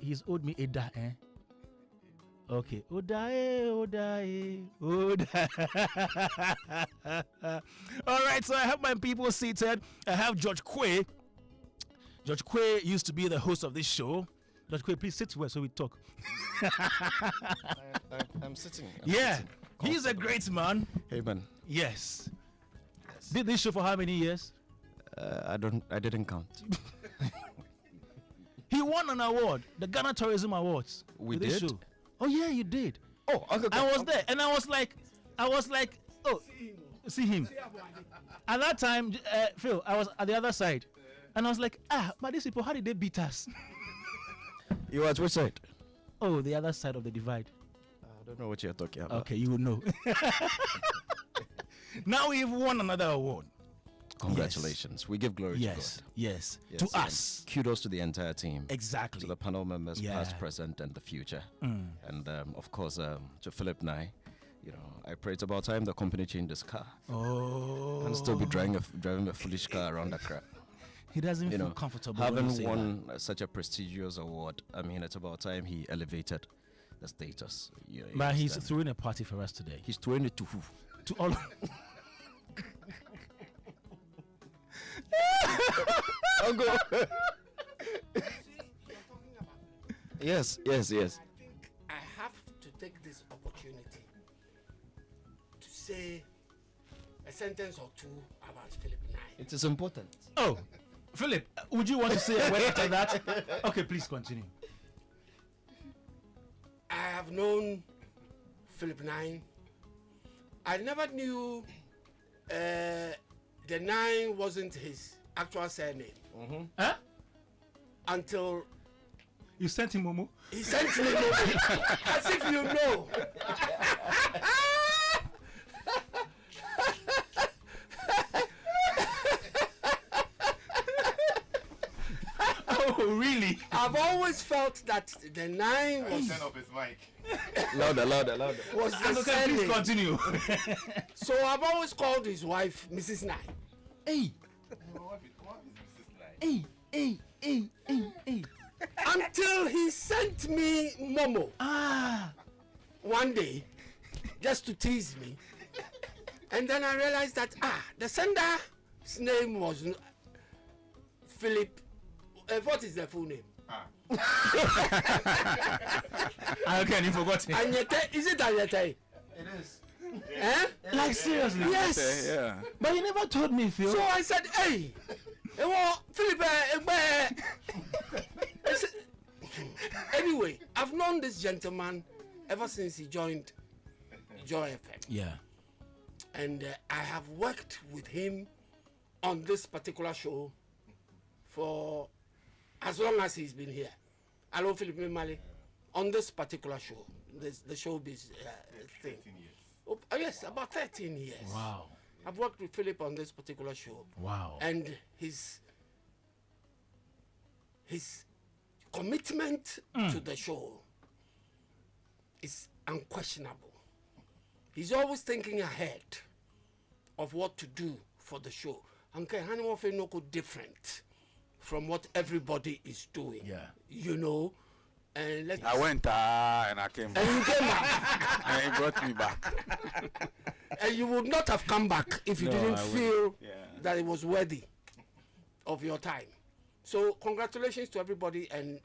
he's owed me Eda, eh? Okay. Oda. All right, so I have my people seated. I have George Quay. George Quay used to be the host of this show. George Quay, please sit where so we talk. I'm sitting. He's a great man. Hey, man. Yes. Did this show for how many years? I didn't count. He won an award, the Ghana Tourism Awards. We with this did? show. Oh yeah, you did. Oh, okay. I was there, and I was like, oh, see him. At that time, Phil, I was at the other side, and I was like, but these people, how did they beat us? You were at which side? Oh, the other side of the divide. I don't know what you're talking about. Okay, you will know. Now we've won another award. Congratulations. Yes. We give glory to God. Yes. To us. Kudos to the entire team. Exactly. To the panel members, past, present, and the future. And of course, to Philip Nye. You know, I pray it's about time the company changed his car. Oh. And still be driving a foolish car around the crowd. He doesn't feel comfortable. Having won such a prestigious award, I mean, it's about time he elevated the status. But he's throwing a party for us today. He's throwing it to who? To all. I'll go. Yes. I think I have to take this opportunity to say a sentence or two about Philip Nye. It is important. Oh, Philip, would you want to say a word after that? Okay, please continue. I have known Philip Nye. I never knew the Nye wasn't his actual surname. Huh? Until you sent him Momo. He sent me Momo. As if you know. Oh, really? I've always felt that the Nye was. Turn off his mic. Louder. Was the please continue. So I've always called his wife Mrs. Nye. Hey. What is Mrs. Nye? Hey. Until he sent me Momo. One day, just to tease me. And then I realized that the sender's name was Philip. What is the full name? Okay, you forgot it. Anyete, is it Anyete? It is. Like seriously? Yes. Yeah. But you never told me, Phil. So I said, hey, Philip. Anyway, I've known this gentleman ever since he joined Joy FM. Yeah. And I have worked with him on this particular show for as long as he's been here. Hello, Philip Mimali. On this particular show, the Showbiz thing. 13 years. Oh, yes, about 13 years. Wow. I've worked with Philip on this particular show. Wow. And his commitment to the show is unquestionable. He's always thinking ahead of what to do for the show. And no different from what everybody is doing. Yeah. You know. And I went and I came back. And you came back. And he brought me back. And you would not have come back if you didn't feel that it was worthy of your time. So congratulations to everybody and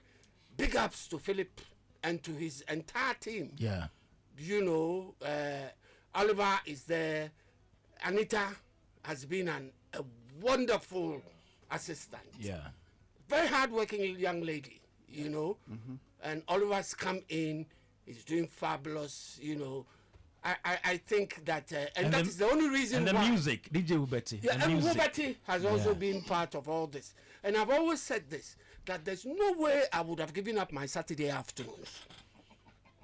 big ups to Philip and to his entire team. Yeah. You know, Oliver is there. Anita has been a wonderful assistant. Yeah. Very hardworking young lady, you know. And Oliver's come in. He's doing fabulous, you know. I think that, and that is the only reason and the why. music, DJ Ubeti. Yeah, and Ubeti has also been part of all this. And I've always said this, that there's no way I would have given up my Saturday afternoons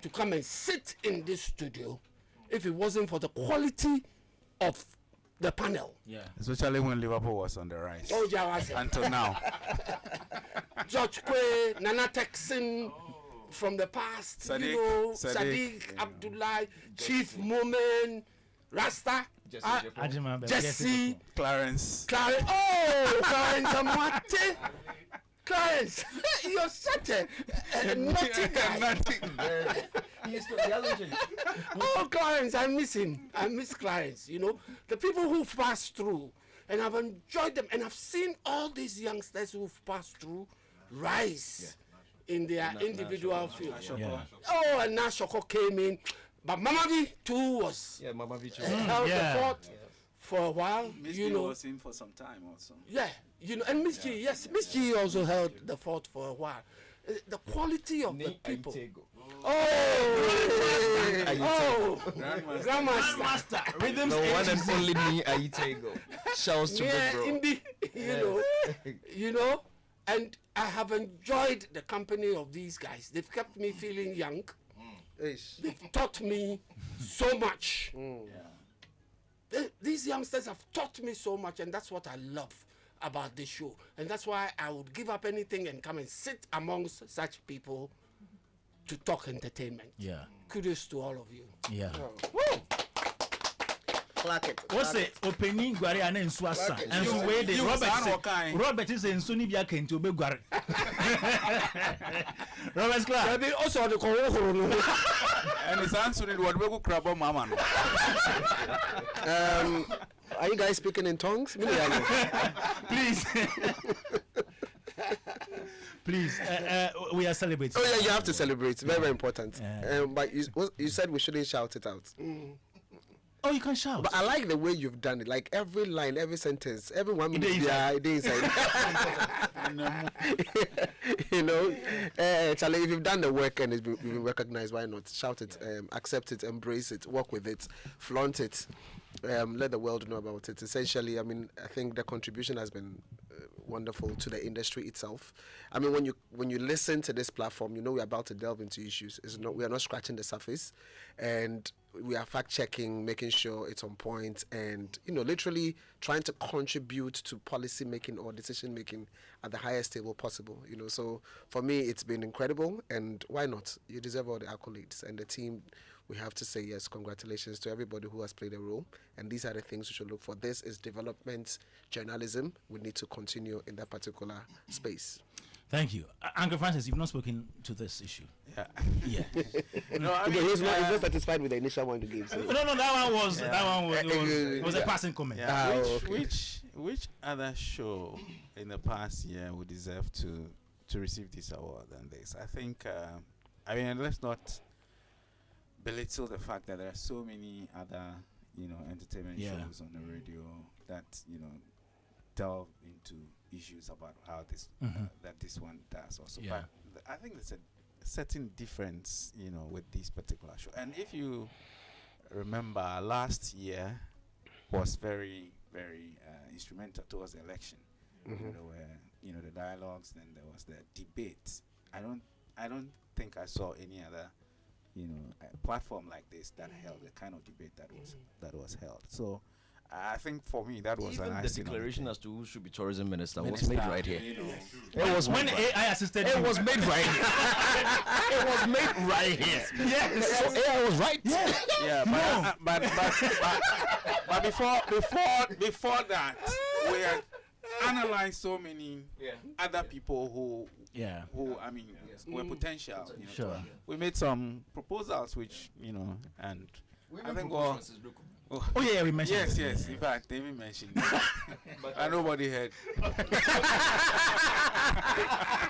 to come and sit in this studio if it wasn't for the quality of the panel. Yeah. Especially when Liverpool was on the rise. Oh, Jawase. Until now. George Quay, Nana Texan from the past, Sadiq, you know, Sadiq, Sadiq Abdullah, Chief Momen, Rasta, Ajima, Jesse, Clarence. Clarence Amwate, Clarence, you're such a naughty guy. Oh, Clarence, I miss him. I miss Clarence. You know, the people who've passed through, and I've enjoyed them, and I've seen all these youngsters who've passed through rise in their individual field. Oh, and now Shoko came in, but Mama V too was Mama V too. held the fort for a while. Miss You G know, was in for some time also. yeah, you know, and Miss G, yes, Miss G also held the fort for a while. The quality of the people. Oh, Grandmaster. Rhythms. The one and only me, Aitego. Shouts to Yeah, the bro. indeed. You know, and I have enjoyed the company of these guys. They've kept me feeling young. They've taught me so much. These youngsters have taught me so much, and that's what I love about this show. And that's why I would give up anything and come and sit amongst such people to talk entertainment. Yeah. Kudos to all of you. Yeah. Clack it. What's it? Opening Guari and Swassa. And so where the Robert is in Sunni Biakin to be Guari. Robert's class. Also, the And his answer is what we go crab on Mama. are you guys speaking in tongues? Please. Please, we are celebrating. Oh yeah, you have to celebrate. It's very, very important. But you said we shouldn't shout it out. Oh, you can shout. But I like the way you've done it. Like every line, every sentence, every 1 minute. Yeah, it is. You know, Charlie, if you've done the work and it's been recognized, why not? Shout it, accept it, embrace it, work with it, flaunt it. Let the world know about it. Essentially, I mean, I think the contribution has been wonderful to the industry itself. I mean, when you listen to this platform, you know we're about to delve into issues. We are not scratching the surface, and we are fact checking, making sure it's on point, and literally trying to contribute to policy making or decision making at the highest table possible. So for me, it's been incredible, and why not? You deserve all the accolades, and the team. We have to say yes, congratulations to everybody who has played a role. And these are the things we should look for. This is development journalism. We need to continue in that particular space. Thank you. Uncle Francis, you've not spoken to this issue. Yeah. No, I mean, he's not satisfied with the initial one you gave. So. No, that one was a passing comment. Yeah. Okay. Which other show in the past year would deserve to receive this award than this? I think, let's not belittle the fact that there are so many other, entertainment shows on the radio that, delve into issues about how this, that this one does also. Yeah. But I think there's a certain difference, with this particular show. And if you remember, last year was very, very instrumental towards the election. There were, the dialogues, then there was the debate. I don't think I saw any other a platform like this that held the kind of debate that was held. So I think for me that was even a the nice declaration as to who should be tourism minister was made right here. It was when AI assisted. It was made right here. It was made right here. Yes. So AI was right. Yeah, but before that, we had analyzed so many other people who were potential. Sure. We made some proposals, which and I think we mentioned. Yes. In fact, they even mentioned, and nobody heard.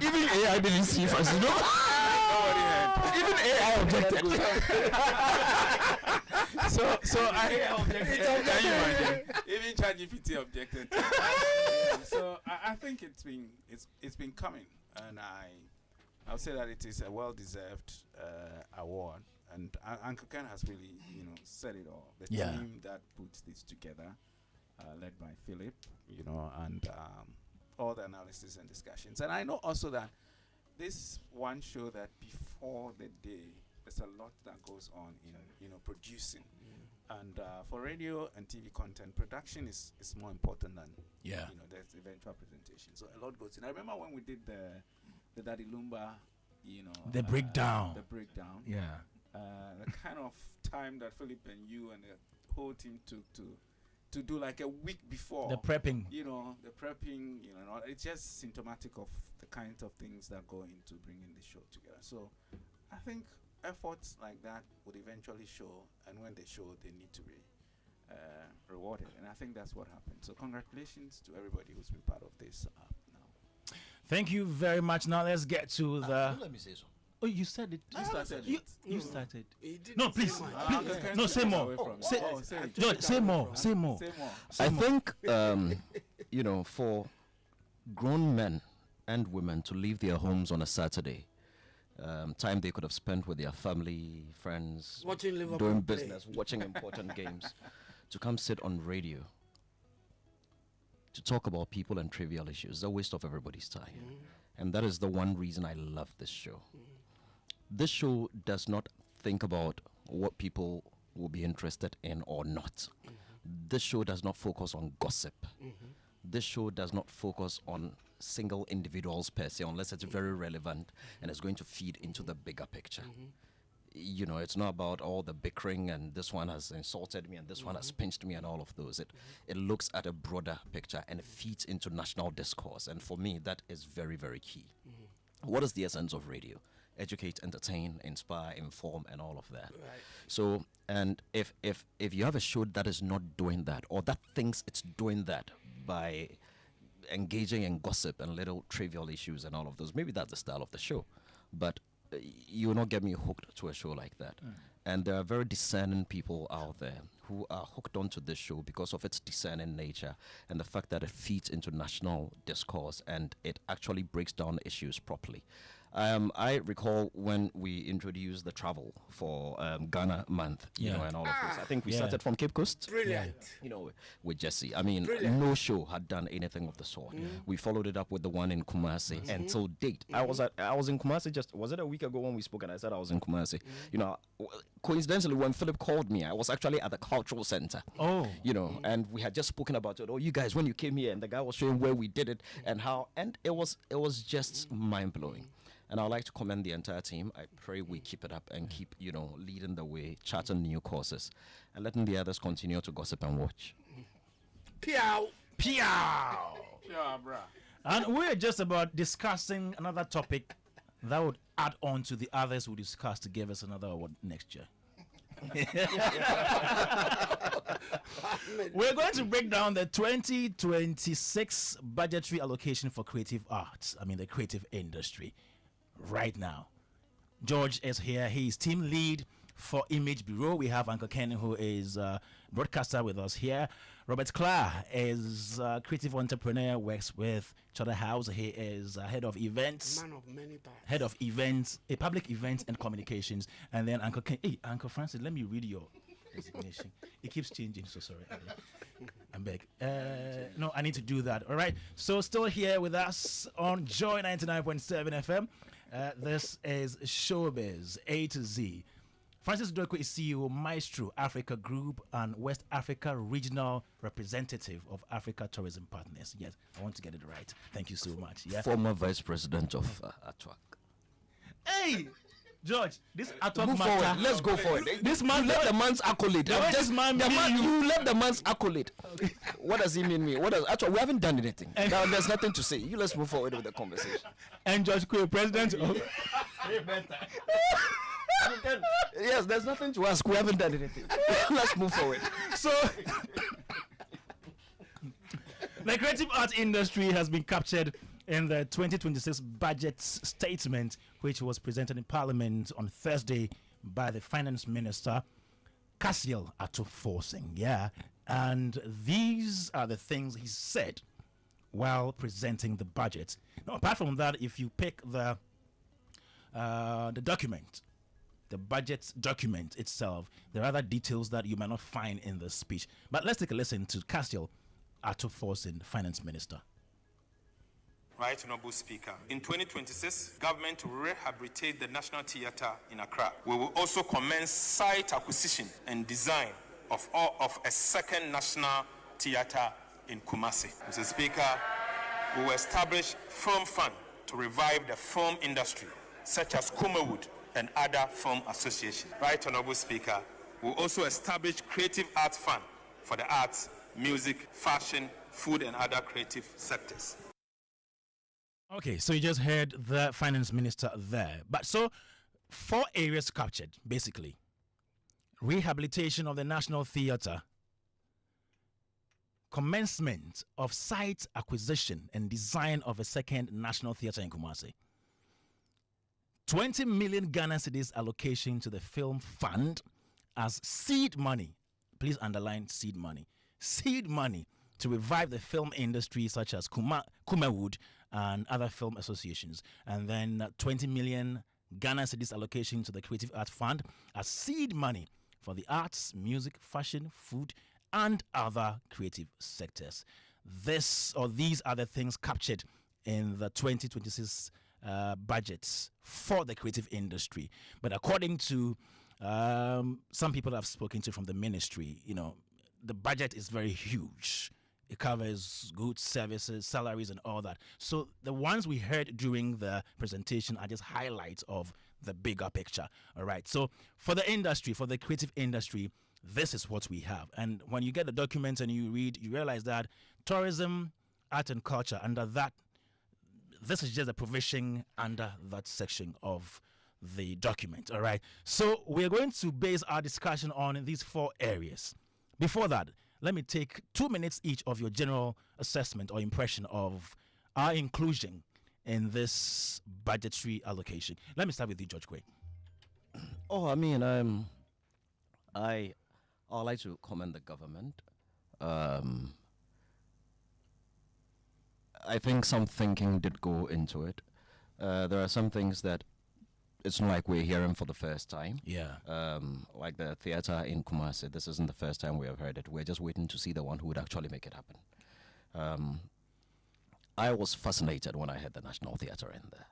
Even AI didn't see Francis. Nobody heard. Even AI objected. So can you imagine? Even ChatGPT objected. So I think it's been coming, and I'll say that it is a well-deserved award, and Uncle Ken has really said it all. The team that puts this together, led by Philip, and all the analysis and discussions. And I know also that this one show that before the day, there's a lot that goes on in producing. And for radio and TV content, production is more important than there's eventual presentation. So a lot goes in. I remember when we did the Daddy Lumba, the breakdown. The kind of time that Philip and you and the whole team took to to do like a week before. The prepping. You know, the prepping, you know, it's just symptomatic of the kind of things that go into bringing the show together. So I think efforts like that would eventually show, and when they show, they need to be rewarded. And I think that's what happened. So congratulations to everybody who's been part of this now. Thank you very much. Now let's get to the. Let me say so. Oh, you said it. You started You, it. you started. He didn't No, say please. much. Please. No, say more. Say, Say it. George, say more. Say more. Say more. I think, you know, for grown men and women to leave their homes on a Saturday, time they could have spent with their family, friends, Watching Liverpool doing play. business, watching important games, to come sit on radio to talk about people and trivial issues is a waste of everybody's time. And that is the one reason I love this show. This show does not think about what people will be interested in or not. This show does not focus on gossip. This show does not focus on single individuals per se, unless it's very relevant and it's going to feed into the bigger picture. You know, it's not about all the bickering and this one has insulted me and this one has pinched me and all of those. It looks at a broader picture and it feeds into national discourse. And for me, that is very, very key. What is the essence of radio? Educate, entertain, inspire, inform, and all of that. Right. So, and if you have a show that is not doing that, or that thinks it's doing that by engaging in gossip and little trivial issues and all of those, maybe that's the style of the show. But you will not get me hooked to a show like that. And there are very discerning people out there who are hooked onto this show because of its discerning nature and the fact that it feeds into national discourse and it actually breaks down issues properly. I recall when we introduced the travel for Ghana month, you know, and all of this. I think we started from Cape Coast. Brilliant. You know, with Jesse. I mean, Brilliant. no show had done anything of the sort. We followed it up with the one in Kumasi until date. I was in Kumasi was it a week ago when we spoke and I said I was in Kumasi. You know, coincidentally, when Philip called me, I was actually at the cultural center. Oh. You know, and we had just spoken about it. Oh, you guys, when you came here, and the guy was showing where we did it and how, and it was just mind blowing. And I'd like to commend the entire team. I pray we keep it up and keep, you know, leading the way, charting new courses, and letting the others continue to gossip and watch. Piao. Pew! Yeah, bruh. And we're just about discussing another topic that would add on to the others we discussed to give us another award next year. We're going to break down the 2026 budgetary allocation for creative arts. I mean, the creative industry right now. George is here. He's team lead for Image Bureau. We have Uncle Ken, who is a broadcaster with us here. Robert Clark is a creative entrepreneur, works with Charterhouse. He is head of events. Man of many parts. Head of events, public events and communications. And then Uncle Ken, hey, Uncle Francis, let me read your resignation. It keeps changing, so sorry. I'm back. No, I need to do that. All right. So still here with us on Joy 99.7 FM. This is Showbiz A to Z. Francis Doko is CEO, Maestro Africa Group, and West Africa Regional Representative of Africa Tourism Partners. Yes, I want to get it right. Thank you so much. Yeah. Former Vice President of Atwak. Hey, George, this Atwak Move matter. forward. Let's go forward. This man, You let the man's accolade. What does man mean? You let the man's accolade. What does he mean? What does actually? We haven't done anything. Now, there's nothing to say. You let's move forward with the conversation. And George Kwe, President of Yes, there's nothing to ask. We haven't done anything. Let's move forward. So, the creative art industry has been captured in the 2026 budget statement, which was presented in Parliament on Thursday by the Finance Minister, Cassiel Atto-Forsing. Yeah, and these are the things he said while presenting the budget. Now, apart from that, if you pick the document, the budget document itself, there are other details that you might not find in the speech. But let's take a listen to Castiel Atto-Forsing, Finance Minister. Right Honourable Speaker, in 2026, government will rehabilitate the National Theatre in Accra. We will also commence site acquisition and design of a second National Theatre in Kumasi. Mr. Speaker, we will establish film fund to revive the film industry, such as Kumawood and other film associations. Right Honourable Speaker, we will also establish creative arts fund for the arts, music, fashion, food, and other creative sectors. Okay, so you just heard the finance minister there. But so 4 areas captured, basically: rehabilitation of the National Theatre, commencement of site acquisition and design of a second National Theatre in Kumasi, 20 million Ghana cedis allocation to the film fund as seed money. Please underline seed money. Seed money to revive the film industry, such as Kumawood and other film associations. And then 20 million Ghana cedis allocation to the Creative Arts Fund as seed money for the arts, music, fashion, food, and other creative sectors. These are the things captured in the 2026 budgets for the creative industry. But according to some people I've spoken to from the ministry, the budget is very huge. It covers goods, services, salaries, and all that. So the ones we heard during the presentation are just highlights of the bigger picture. All right. So for the industry, for the creative industry, this is what we have. And when you get the document and you read, you realize that tourism, art and culture, under that, this is just a provision under that section of the document. All right. So we're going to base our discussion on these 4 areas. Before that, let me take 2 minutes each of your general assessment or impression of our inclusion in this budgetary allocation. Let me start with you, George Quay. Oh, I mean, I'd like to commend the government. I think some thinking did go into it. There are some things that it's not like we're hearing for the first time. Yeah. Like the theater in Kumasi, this isn't the first time we have heard it. We're just waiting to see the one who would actually make it happen. I was fascinated when I heard the National Theater in there.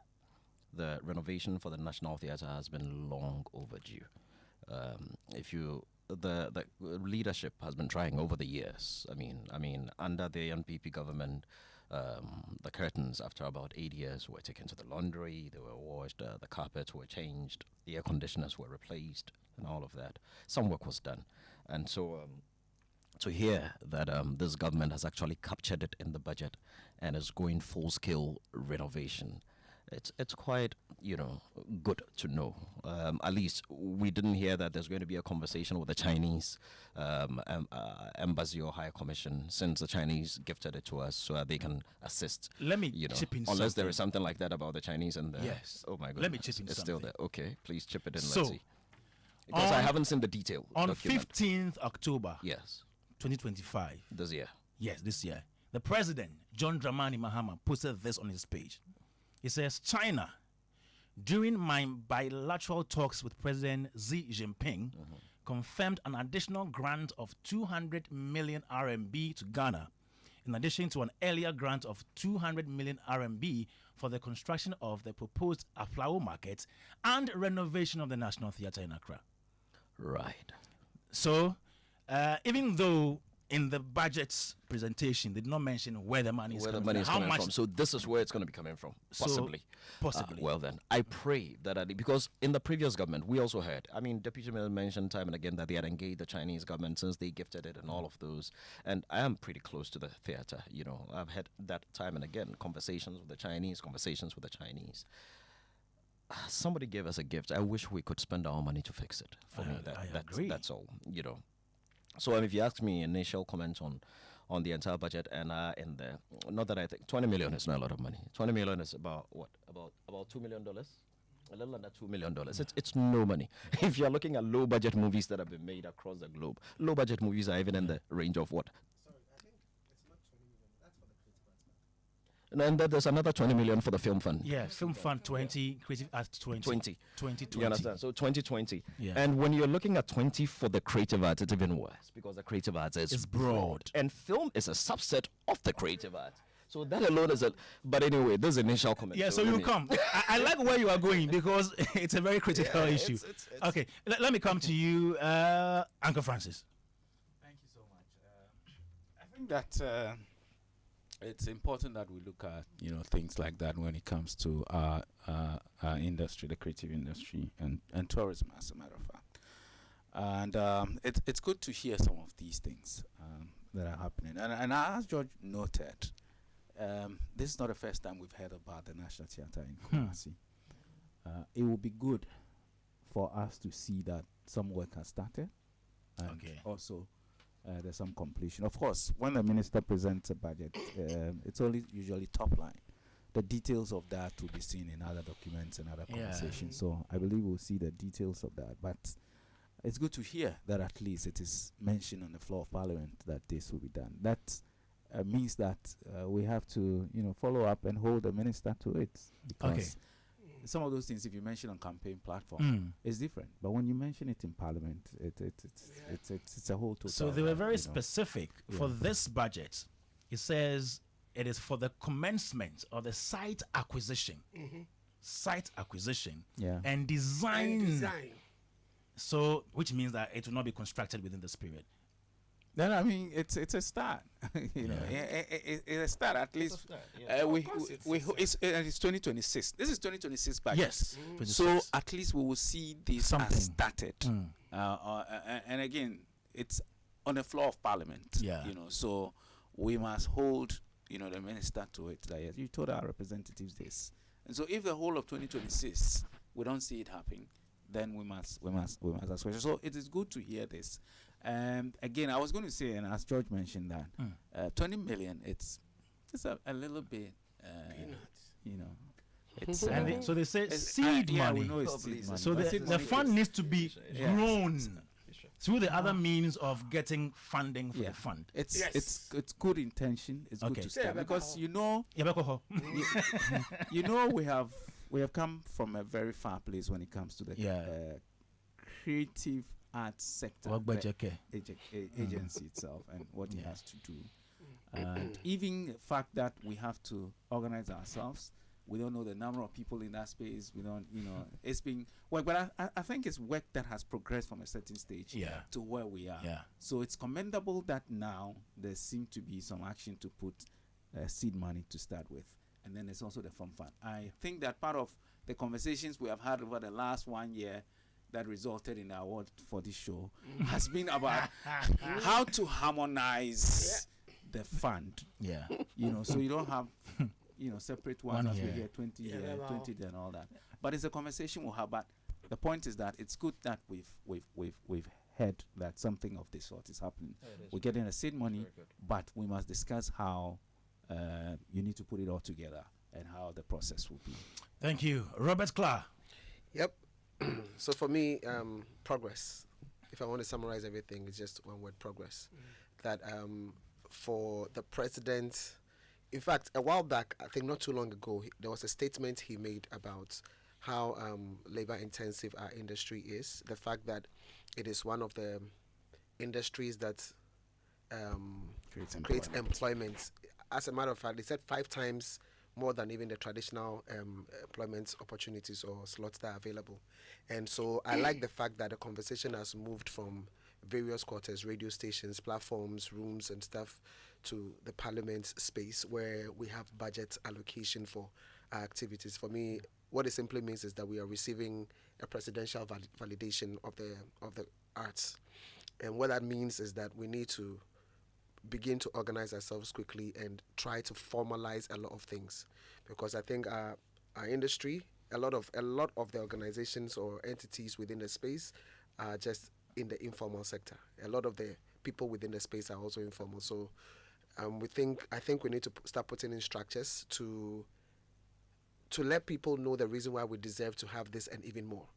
The renovation for the National Theater has been long overdue. The leadership has been trying over the years. I mean, under the NPP government, the curtains after about 8 years were taken to the laundry, they were washed, the carpets were changed, the air conditioners were replaced, and all of that. Some work was done. And so to hear that this government has actually captured it in the budget and is going full-scale renovation, it's quite, good to know. At least we didn't hear that there's going to be a conversation with the Chinese embassy or high commission, since the Chinese gifted it to us so that they can assist. Let me chip in unless there something. is something like that about the Chinese and the... Yes. Oh my goodness. Let me chip in It's something. still there. Okay, please chip it in. So, let's see. Because I haven't seen the detail. On document. 15th October, Yes, 2025, this year. yes, this year, the president, John Dramani Mahama, posted this on his page. He says, China, during my bilateral talks with President Xi Jinping, confirmed an additional grant of 200 million RMB to Ghana, in addition to an earlier grant of 200 million RMB for the construction of the proposed Aflao market and renovation of the National Theatre in Accra. Right. So, even though in the budget's presentation they did not mention where the money is Where the coming money from, is how coming much from. So this is where it's going to be coming from, So, possibly. possibly. Well then, I pray that because in the previous government we also heard. I mean, Deputy Mayor mentioned time and again that they had engaged the Chinese government since they gifted it and all of those. And I am pretty close to the theater. I've had that time and again conversations with the Chinese. Somebody gave us a gift. I wish we could spend our money to fix it. For me, I agree. that's all. So if you ask me initial comments on the entire budget and in there, not that I think 20 million is not a lot of money. 20 million is about what? About $2 million? A little under $2 million. It's no money. If you're looking at low budget movies that have been made across the globe, low budget movies are even in the range of what? And then there's another 20 million for the film fund. Yeah, Film Fund 20, Creative Arts 20. 2020. You understand? So 2020. Yeah. And when you're looking at 20 for the creative arts, it's even worse because the creative arts is It's broad. And film is a subset of the creative arts. So that alone is a... But anyway, this is initial comment. Yeah, so let you me- come. I like where you are going because it's a very critical issue. it's- Okay, let me come to you, Uncle Francis. Thank you so much. I think that it's important that we look at things like that when it comes to our industry, the creative industry, and tourism, as a matter of fact. And it's good to hear some of these things that are happening. And as George noted, this is not the first time we've heard about the National Theatre in Kumasi. It will be good for us to see that some work has started, and also there's some completion. Of course, when the minister presents a budget, it's only usually top line. The details of that will be seen in other documents and other conversations. So I believe we'll see the details of that. But it's good to hear that at least it is mentioned on the floor of Parliament that this will be done. That means that we have to, follow up and hold the minister to it. Because some of those things, if you mention on campaign platform, it's different. But when you mention it in Parliament, it's a whole total. So they were very specific for this budget. It says it is for the commencement of the site acquisition, and design. So, which means that it will not be constructed within this period. Then I mean, it's a start. It's a start at least. It's 2026. This is 2026 budget. Yes. So at least we will see this as started. And again, it's on the floor of Parliament. So we must hold the minister to it. That yes, you told our representatives this, and so if the whole of 2026 we don't see it happening, then we must ask questions. So it is good to hear this. Again, I was going to say, and as George mentioned that 20 million, it's a little bit, it's and so they say seed money. We know it's seed money. So the fund needs to be grown through the other means of getting funding for the fund. It's good intention. It's good to start because we have come from a very far place when it comes to the creative arts sector, agency itself, and what it has to do. And even the fact that we have to organize ourselves. We don't know the number of people in that space. We don't, it's been work, but I think it's work that has progressed from a certain stage to where we are. So it's commendable that now there seems to be some action to put seed money to start with. And then there's also the fund. I think that part of the conversations we have had over the last 1 year that resulted in the award for this show has been about how to harmonize the fund. So you don't have separate ones as we get 20 here, 20 there, and all that. But it's a conversation we'll have. But the point is that it's good that we've heard that something of this sort is happening. We're getting a seed money, but we must discuss how you need to put it all together and how the process will be. Thank you, Robert Clark. Yep. So for me, progress. If I want to summarize everything, it's just one word: progress. That for the president. In fact, a while back, I think not too long ago, there was a statement he made about how labor-intensive our industry is. The fact that it is one of the industries that creates employment. As a matter of fact, they said 5 times more than even the traditional employment opportunities or slots that are available. And so I like the fact that the conversation has moved from various quarters, radio stations, platforms, rooms and stuff, to the parliament space where we have budget allocation for our activities. For me, what it simply means is that we are receiving a presidential validation of the arts. And what that means is that we need to begin to organize ourselves quickly and try to formalize a lot of things. Because I think our industry, a lot of the organizations or entities within the space are just in the informal sector. A lot of the people within the space are also informal. So I think we need to start putting in structures to let people know the reason why we deserve to have this and even more.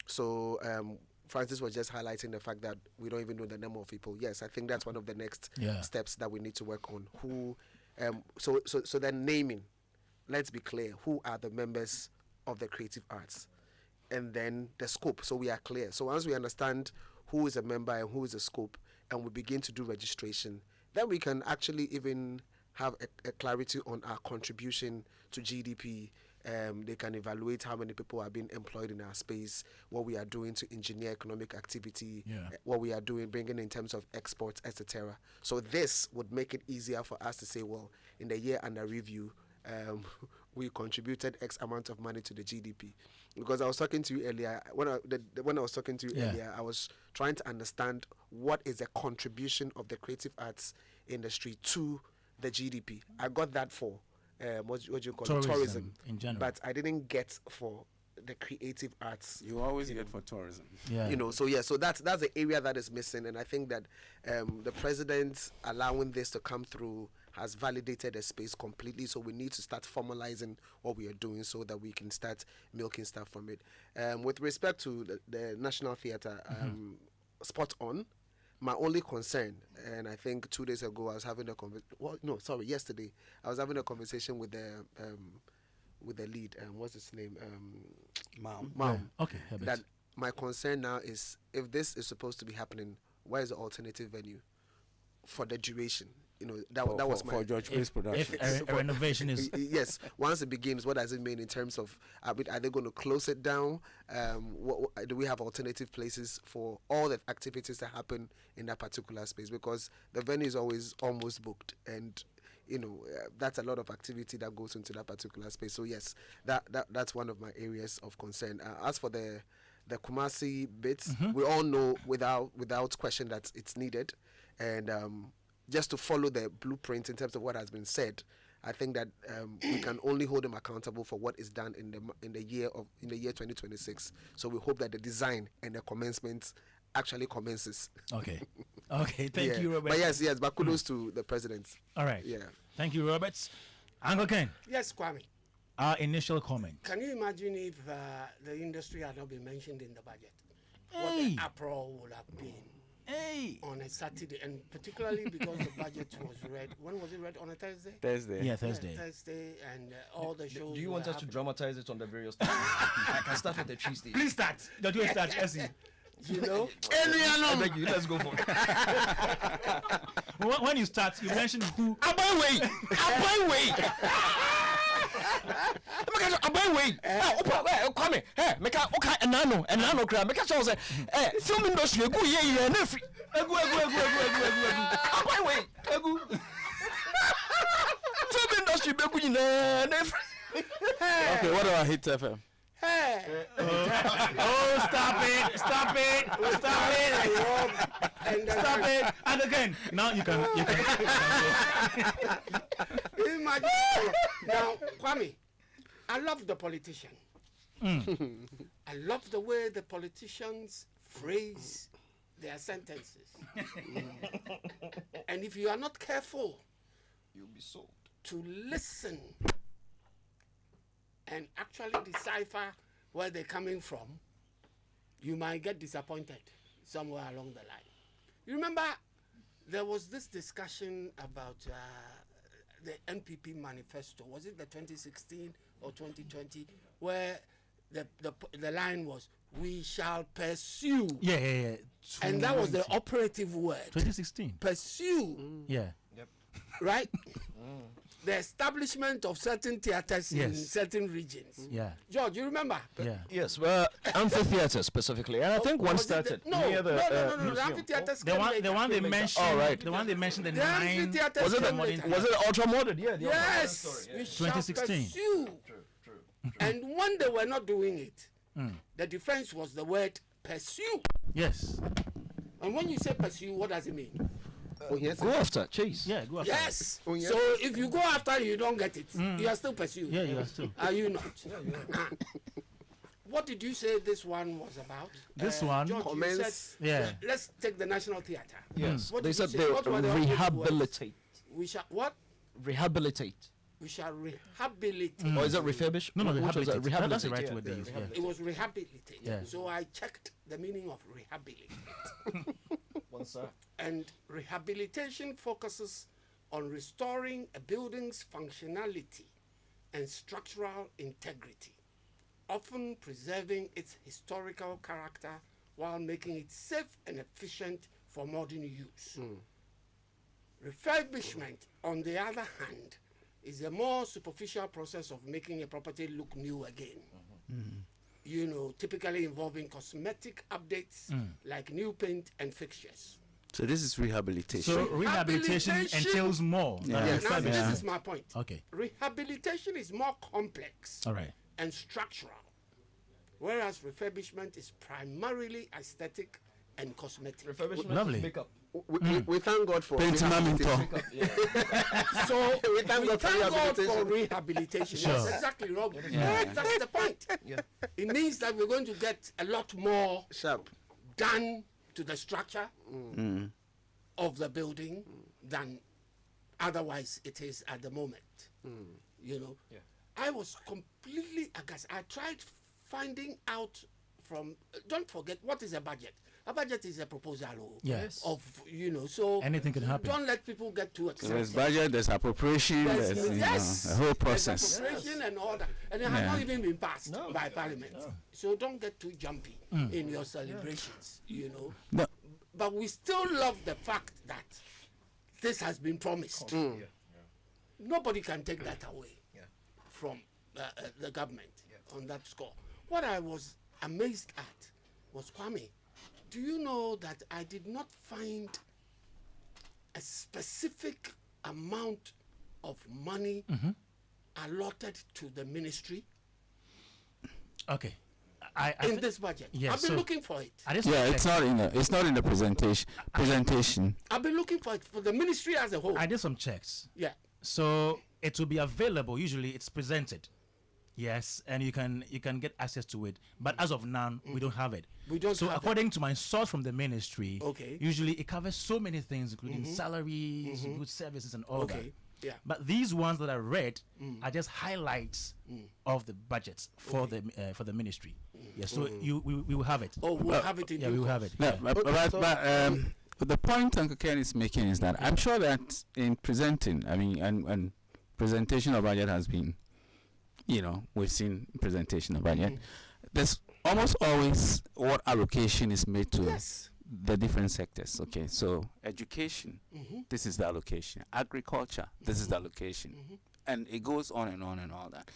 So Francis was just highlighting the fact that we don't even know the number of people. Yes, I think that's one of the next steps that we need to work on. So then naming, let's be clear, who are the members of the creative arts? And then the scope, so we are clear. So once we understand who is a member and who is a scope, and we begin to do registration, then we can actually even have a clarity on our contribution to GDP. They can evaluate how many people are being employed in our space, what we are doing to engineer economic activity, what we are doing, bringing in terms of exports, etc. So this would make it easier for us to say, well, in the year under review, we contributed X amount of money to the GDP. Because I was talking to you earlier, when I was talking to you earlier, I was trying to understand what is the contribution of the creative arts industry to the GDP. I got that for what do you call Tourism it? Tourism in general. But I didn't get for the creative arts. You always get for tourism. Yeah. So that's the area that is missing, and I think that the president allowing this to come through has validated the space completely. So we need to start formalizing what we are doing so that we can start milking stuff from it. With respect to the National Theatre, spot on. My only concern, and I think 2 days ago I was having a yesterday I was having a conversation with the lead. What's his name? Mom. Yeah. Okay. Herbert. That my concern now is, if this is supposed to be happening, where is the alternative venue for the duration? That was my for George Place production. If a renovation is yes. Once it begins, what does it mean in terms of are they going to close it down? Do we have alternative places for all the activities that happen in that particular space? Because the venue is always almost booked, and that's a lot of activity that goes into that particular space. So yes, that's one of my areas of concern. As for the Kumasi bits, we all know without question that it's needed, and just to follow the blueprint in terms of what has been said, I think that we can only hold them accountable for what is done in the year 2026. So we hope that the design and the commencement actually commences. okay. Thank you, Robert. But yes, but kudos to the president. All right. Yeah. Thank you, Robert. Uncle Ken, Yes, Kwame. our initial comment. Can you imagine if the industry had not been mentioned in the budget? What Hey. the uproar would have been Hey. on a Saturday, and particularly because the budget was read. When was it read? On a Thursday? Thursday. Yeah, Thursday. Thursday, and all the shows. Do you were want us to happening. dramatize it on the various stages? I can start with the tree stage. Please start. Don't you start, Essie. You know? I beg you, let's go for it. When you start, you mention who. Abai way. Kwame. Hey, make a okay enano kra. Make sure say film industry go ye na free. Egu. Abai way. Egu. Film industry be go na free. Okay, what about Hit FM? Hey! Oh, stop it. And Stop it. And again, now you can go. Imagine. Now, Kwame, I love the politician. I love the way the politicians phrase their sentences. And if you are not careful You'll be sold. to listen and actually decipher where they're coming from, you might get disappointed somewhere along the line. You remember there was this discussion about the NPP manifesto. Was it the 2016 or 2020, where the line was, "We shall pursue," Yeah. and that was the operative word. 2016. Pursue, Yeah. right? The establishment of certain theaters in Yes. certain regions. Yeah. George, you remember? Yeah. Yes, amphitheater specifically, and I think one Was it started no, near the no. The museum. amphitheaters The came one later. they mentioned. Oh, right. The one they mentioned. The The 9. amphitheaters Was it came the later. was it ultra modern? Yeah. the ultra modern Yes, story, yeah. we shall 2016. pursue. True. And when they were not doing it, the defense was the word pursue. Yes. And when you say pursue, what does it mean? Oh yes. Go after chase. Yeah. Go after. Yes. Oh, yes. So if you go after you don't get it, you are still pursuing. Yeah, you are still. Are you not? What did you say this one was about? This one George, you commence- said, Yeah. let's take the National Theatre. Yes, What they did you said say? they What were the operative words? rehabilitate. We shall what? Rehabilitate. We shall rehabilitate. Or is it refurbish? No, Which was rehabilitate. that? That's the Rehabilitate, right yeah. word they use. Yeah. It was rehabilitate. Yeah. So I checked the meaning of rehabilitate. One sir. And rehabilitation focuses on restoring a building's functionality and structural integrity, often preserving its historical character while making it safe and efficient for modern use. Refurbishment, on the other hand, is a more superficial process of making a property look new again. You know, typically involving cosmetic updates like new paint and fixtures. So this is rehabilitation. So rehabilitation Rehabilitation- entails more. than Now, refurbishment. this is my point. Okay. Rehabilitation is more complex All right. and structural, whereas refurbishment is primarily aesthetic and cosmetic. Lovely. Makeup. We thank God for So we thank God for for rehabilitation. Sure. That's exactly wrong. Yeah. That's the point. Yeah. It means that we're going to get a lot more sharp. done to the structure of the building than otherwise it is at the moment. You know, I was completely aghast. I tried finding out from. Don't forget, what is a budget? A budget is a proposal Yes. of, you know, so Anything can happen. Don't let people get too excited. There's budget, there's appropriation, There's- there's yes, a whole there's process. appropriation and all that, and it has Yeah. not even been passed by Parliament. So don't get too jumpy in your celebrations, you know. No. But we still love the fact that this has been promised. Nobody can take that away from the government on that score. What I was amazed at was, Kwame, do you know that I did not find a specific amount of money allotted to the ministry Okay. in this budget? yeah, I've been so- looking for it. I just Yeah, checked. it's not in the presentation. I've been looking for it for the ministry as a whole. I did some checks. Yeah. So it will be available. Usually it's presented. Yes, and you can get access to it. But as of now, we don't have it. We don't So have according to my source from the ministry, Okay. usually it covers so many things, including salaries, good services, and all that. Okay. Yeah. But these ones that I read are just highlights of the budgets for the ministry. Yeah, so we will have it. Oh, we'll have it in Yeah, due we will have course. it. No, Yeah. but the point Uncle Ken is making is that I'm sure that in presenting, I mean, and presentation of budget has been, you know, we've seen presentation of budget. There's almost always what allocation is made to Yes. the different sectors. Okay, so education, this is the allocation. Agriculture, this is the allocation, and it goes on and on and all that.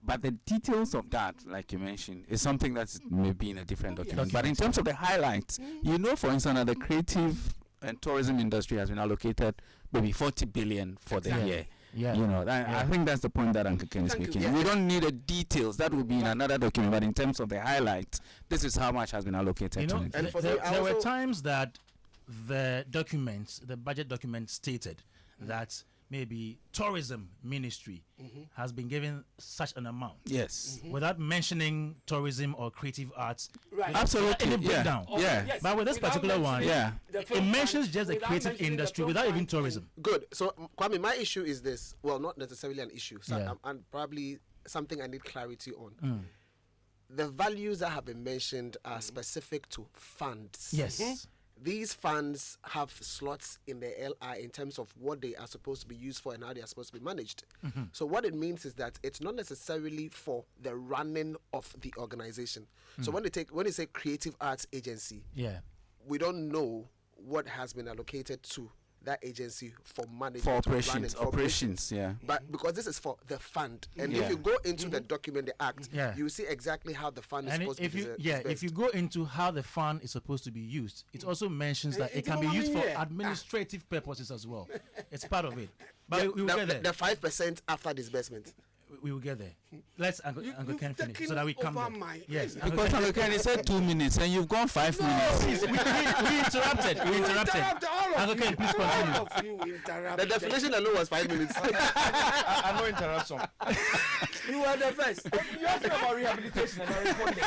But the details of that, like you mentioned, is something that's maybe in a different document. But in terms of the highlights, you know, for instance, that the creative and tourism industry has been allocated maybe 40 billion for the year. Yeah. You know, I think that's the point that Uncle Ken is Thank you. making. Yeah. We don't need the details. That would be in another document. But in terms of the highlights, this is how much has been allocated You know, to it. And for there me, I were also- times that the budget document stated that maybe tourism ministry has been given such an amount Yes. without mentioning tourism or creative arts. Right. Absolutely. Any Yeah. breakdown. Yeah. Yes. But with this Without particular one, mentioning Yeah. the It film mentions fund, just the without creative mentioning the industry film without even fund. tourism. Good. So, Kwame, my issue is this. Well, not necessarily an issue. So, Yeah. and probably something I need clarity on. The values that have been mentioned are specific to funds. Yes. These funds have slots in the LI in terms of what they are supposed to be used for and how they are supposed to be managed. So what it means is that it's not necessarily for the running of the organization. So when you say creative arts agency, Yeah. we don't know what has been allocated to that agency for management, For to run operations. it, for Operations, yeah. But because this is for the fund, and Yeah. if you go into the document, the act, Yeah. you see exactly how the fund is And supposed if to be you dispersed. if you go into how the fund is supposed to be used, it also mentions that it It's can be all used in for here. administrative purposes as well. It's part of it. But we will the, get there. the 5% after disbursement. We will get there. Let's Uncle You've Ken finish so taken that we come over back. my- Yes. Because Uncle Ken, he said 2 minutes and you've gone 5 minutes. we interrupted. We interrupted. Interrupt all of Uncle you. Ken, please continue. All of you interrupt. The definition alone was 5 minutes. I know interruption. You are the first. You asked me about rehabilitation and I responded.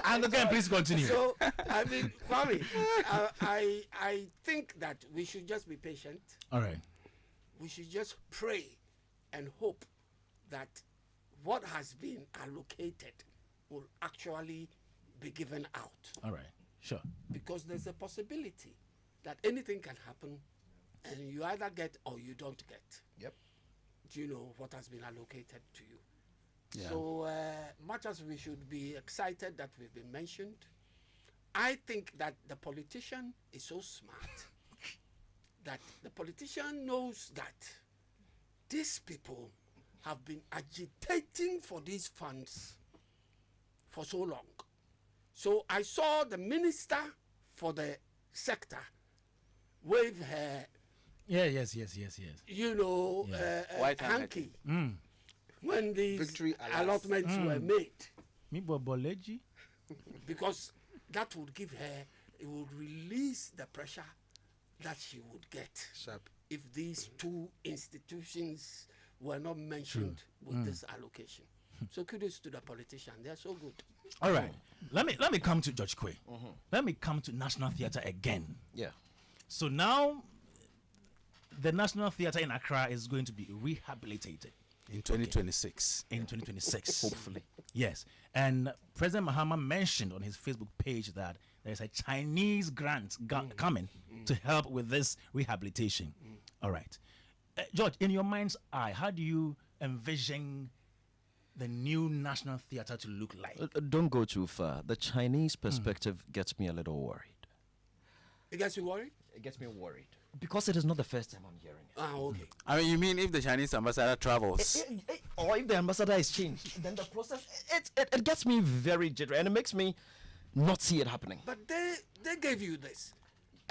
Uncle Ken, please continue. So, I mean, Kwame, I think that we should just be patient. All right. We should just pray and hope that what has been allocated will actually be given out. All right. Sure. Because there's a possibility that anything can happen and you either get or you don't get. Yep. Do you know what has been allocated to you? Yeah. So much as we should be excited that we've been mentioned, I think that the politician is so smart that the politician knows that these people have been agitating for these funds for so long. So I saw the minister for the sector wave her, Yeah. Yes. you know, White hanky when these Victory alas. allotments were made. Me boleji. Because that would give her, it would release the pressure that she would get Sharp. if these two institutions were not mentioned with this allocation. So kudos to the politician. They're so good. All right. Let me come to George Quay. Let me come to National Theatre again. Yeah. So now the National Theatre in Accra is going to be rehabilitated In 2026. in 2026. Hopefully. Yes. And President Mahama mentioned on his Facebook page that there's a Chinese grant coming to help with this rehabilitation. All right. George, in your mind's eye, how do you envision the new National Theatre to look like? Don't go too far. The Chinese perspective gets me a little worried. It gets you worried? It gets me worried. Because it is not the first time I'm hearing it. Ah, okay. I mean, you mean if the Chinese ambassador travels? Or if the ambassador is changed, then the process, it gets me very jittery and it makes me not see it happening. But they gave you this.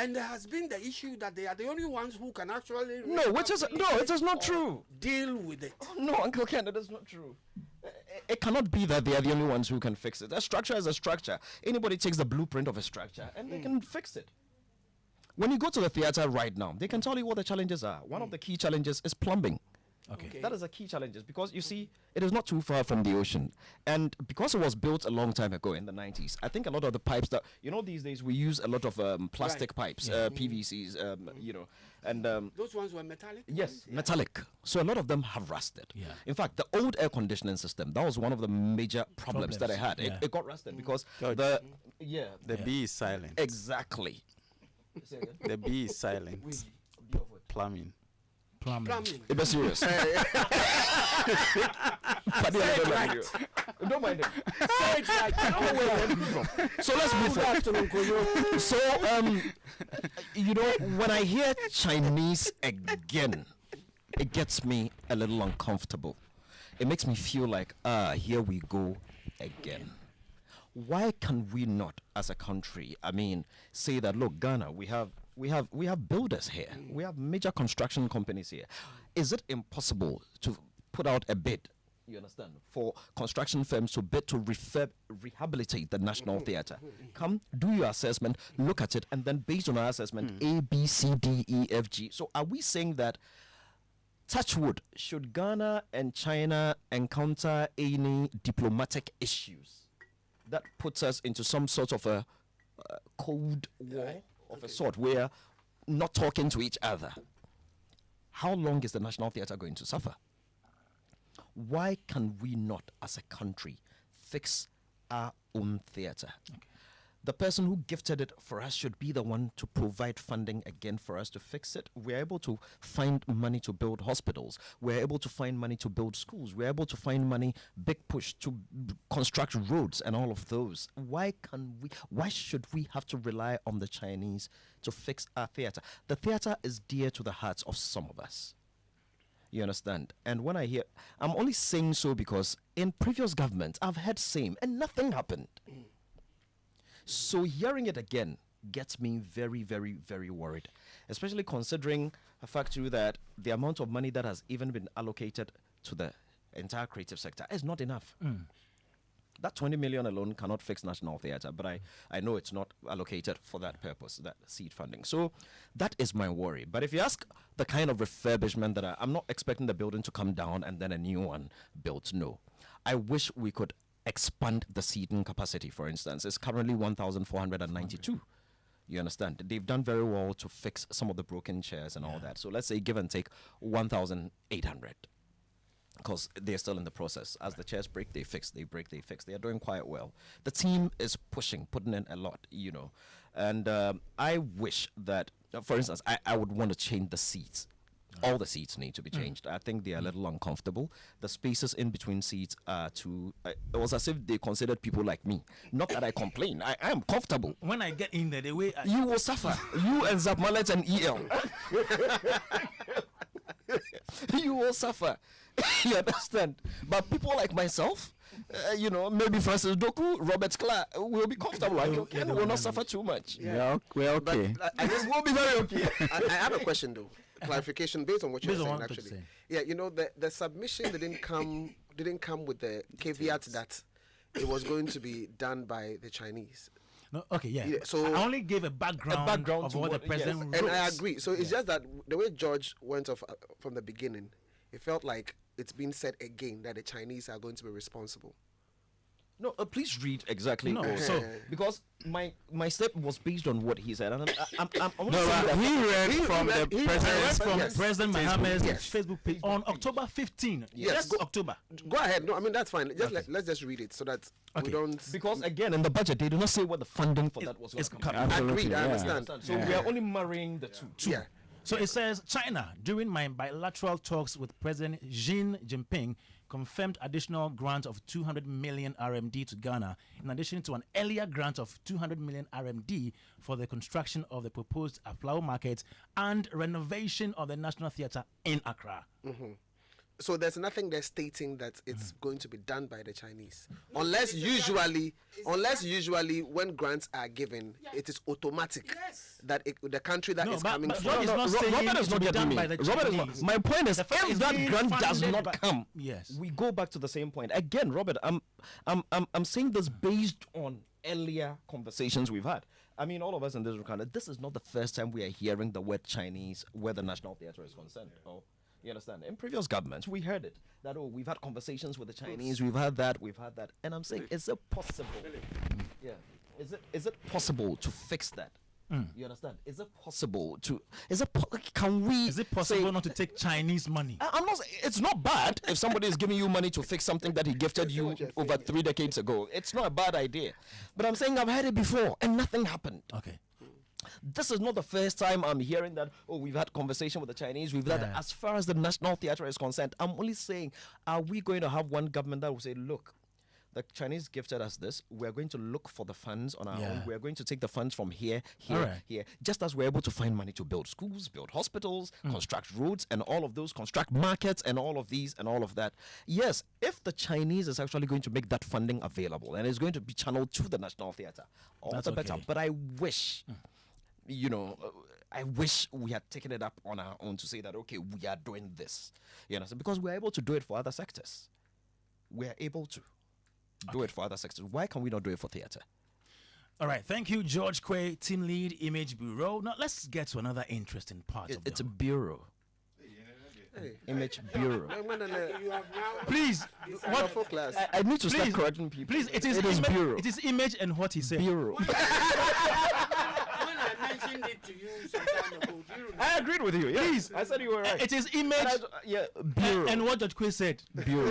And there has been the issue that they are the only ones who can actually No, it is not true. deal with it. No, Uncle Ken, that is not true. It cannot be that they are the only ones who can fix it. A structure is a structure. Anybody takes the blueprint of a structure and they can fix it. When you go to the theater right now, they can tell you what the challenges are. One of the key challenges is plumbing. Okay. That is a key challenge because you see, it is not too far from the ocean. And because it was built a long time ago in the 90s, I think a lot of the pipes that, these days we use a lot of plastic pipes, PVCs, and Those ones were metallic? yes, ones? Yeah. metallic. So a lot of them have rusted. Yeah. In fact, the old air conditioning system, that was one of the major problems that I had. Yeah. It got rusted because George. the B is silent. exactly. The B is silent. Plumbing. Plumbing. It was serious. Don't mind him. Say it right. I don't know where I'm from. So let's move on. So, when I hear Chinese again, it gets me a little uncomfortable. It makes me feel like, here we go again. Why can we not, as a country, say that, look, Ghana, we have builders here. We have major construction companies here. Is it impossible to put out a bid, you understand, for construction firms to bid to rehabilitate the National Theatre? Come, do your assessment, look at it, and then based on our assessment, A, B, C, D, E, F, G. So are we saying that, touch wood, should Ghana and China encounter any diplomatic issues that puts us into some sort of a cold war of a sort where not talking to each other? How long is the National Theatre going to suffer? Why can we not, as a country, fix our own theatre? The person who gifted it for us should be the one to provide funding again for us to fix it. We're able to find money to build hospitals. We're able to find money to build schools. We're able to find money, big push, to construct roads and all of those. Why should we have to rely on the Chinese to fix our theatre? The theatre is dear to the hearts of some of us. You understand? And when I hear, I'm only saying so because in previous governments, I've heard same and nothing happened. So hearing it again gets me very, very, very worried, especially considering the fact too that the amount of money that has even been allocated to the entire creative sector is not enough. That 20 million alone cannot fix National Theatre, but I know it's not allocated for that purpose, that seed funding. So that is my worry. But if you ask the kind of refurbishment that I'm not expecting the building to come down and then a new one built, no. I wish we could expand the seating capacity, for instance. It's currently 1,492. You understand? They've done very well to fix some of the broken chairs and all that. So let's say give and take 1,800. Because they're still in the process. As the chairs break, they fix, they break, they fix. They are doing quite well. The team is putting in a lot, And I wish that, for instance, I would want to change the seats. All the seats need to be changed. I think they are a little uncomfortable. The spaces in between seats are too... it was as if they considered people like me. Not that I complain. I am comfortable. When I get in there, the way You will suffer. You and Zapmalet and EL. You will suffer. You understand? But people like myself, maybe Francis Doku, Robert Clark, will be comfortable. Ken will not suffer too much. Yeah, we're okay. But I just We'll be very okay. I have a question though. Clarification based on what you're Based on saying what actually. you're Yeah, the submission didn't come with the caveat that it was going to be done by the Chinese. No, okay, yeah. Yeah, so- I only gave a background of to what the what- yes. president And wrote. I agree. So it's just that the way George went off from the beginning, it felt like it's been said again that the Chinese are going to be responsible. No, please read exactly. No, what- so- because my statement was based on what he said, and I'm No, saying but that- he read He from read- the he president, read from yes. President Mohammed's Yes. Facebook page on October 15. Yes, Yes, go- October. Go ahead. No, I mean that's fine. Just let's just read it so that Okay. we don't. because again in the budget they do not say what the funding for that was. It's gonna come cut. from. Agreed. I understand. So we are only marrying the two. Yeah. So it says China, during my bilateral talks with President Xi Jinping, confirmed additional grant of 200 million RMD to Ghana, in addition to an earlier grant of 200 million RMD for the construction of the proposed Aflao market and renovation of the National Theatre in Accra. So there's nothing there stating that it's going to be done by the Chinese, unless usually when grants are given, it is automatic that the country that No, is but- coming but from. Robert is not saying Robert it is to not be getting done me. by the Robert is Chinese. not. My point is, The fact if is that being grant does funded not by- come, Yes. we go back to the same point again. Robert, I'm saying this based on earlier conversations we've had. I mean, all of us in this room, this is not the first time we are hearing the word Chinese where the National Theatre is concerned. Oh, you understand? In previous governments, we heard it that we've had conversations with the Chinese, we've had that, and I'm saying, is it possible? Yeah, is it possible to fix that? You understand? Is it possible to? Can we? Is it possible say- not to take Chinese money? I'm not. It's not bad if somebody is giving you money to fix something that he gifted you over 3 decades ago. It's not a bad idea. But I'm saying I've heard it before and nothing happened. Okay. This is not the first time I'm hearing that. Oh, we've had conversation with the Chinese. We've had. Yeah. As far as the National Theatre is concerned, I'm only saying, are we going to have one government that will say, look, the Chinese gifted us this. We're going to look for the funds on our own. Yeah. We're going to take the funds from here, Alright. here. Just as we're able to find money to build schools, build hospitals, construct roads, and all of those, construct markets, and all of these, and all of that. Yes, if the Chinese is actually going to make that funding available and it's going to be channeled to the National Theatre, all That's the better. okay. But I wish, I wish we had taken it up on our own to say that, okay, we are doing this. You know, because we're able to do it for other sectors. We're able to do it for other sectors. Why can we not do it for theatre? All right. Thank you, George Quay, Team Lead, Image Bureau. Now let's get to another interesting part of It's a the bureau. Image bureau. You have now. Please, what? Wonderful class. I need to start Please, correcting people. Please, it is bureau. It is image and what he said. bureau. When I mentioned it to you some time ago, do you remember? I agreed with you. Please, I said you were right. It is image bureau. and what George Quay said. bureau.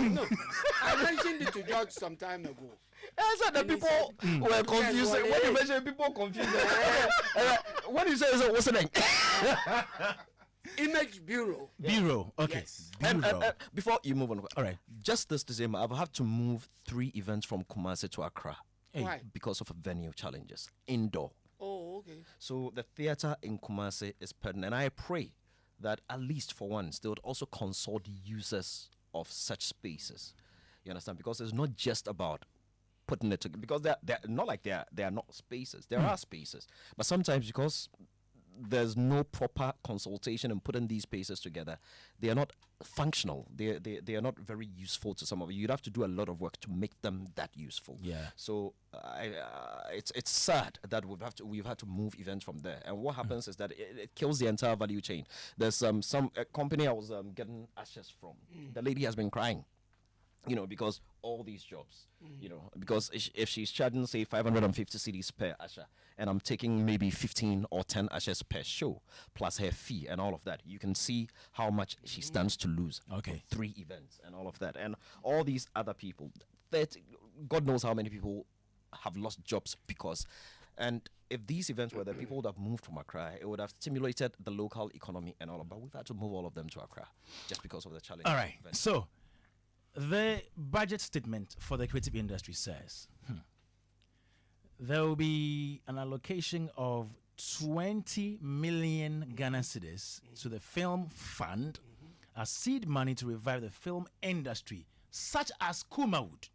I mentioned it to George some time ago. I said that And he people were confused. well, When you yeah. mention people confused. What you say is what's the name? Image Bureau. Bureau. Okay. Yes. Bureau. Before you move on, All right. Just this December, I've had to move 3 events from Kumasi to Accra Hey. Why? because of venue challenges, indoor. Oh, okay. So the theatre in Kumasi is pertinent, and I pray that at least for once they would also consult users of such spaces. You understand? Because it's not just about putting it together. Because they're not like they are not spaces. There are spaces, but sometimes because there's no proper consultation in putting these spaces together, they are not functional. They are not very useful to some of you. You'd have to do a lot of work to make them that useful. Yeah. So it's sad that we've had to move events from there. And what happens is that it kills the entire value chain. There's some company I was getting ashes from. The lady has been crying. Because all these jobs, because if she's charging, say, 550 cedis per usher, and I'm taking maybe 15 or 10 ushers per show, plus her fee and all of that, you can see how much she stands to lose. Okay. For 3 events and all of that. And all these other people, God knows how many people have lost jobs because. And if these events were there, people would have moved from Accra. It would have stimulated the local economy and all of that. But we've had to move all of them to Accra just because of the challenge. All right. So, the budget statement for the creative industry says there will be an allocation of 20 million Ghana cedis to the film fund as seed money to revive the film industry, such as Kumawood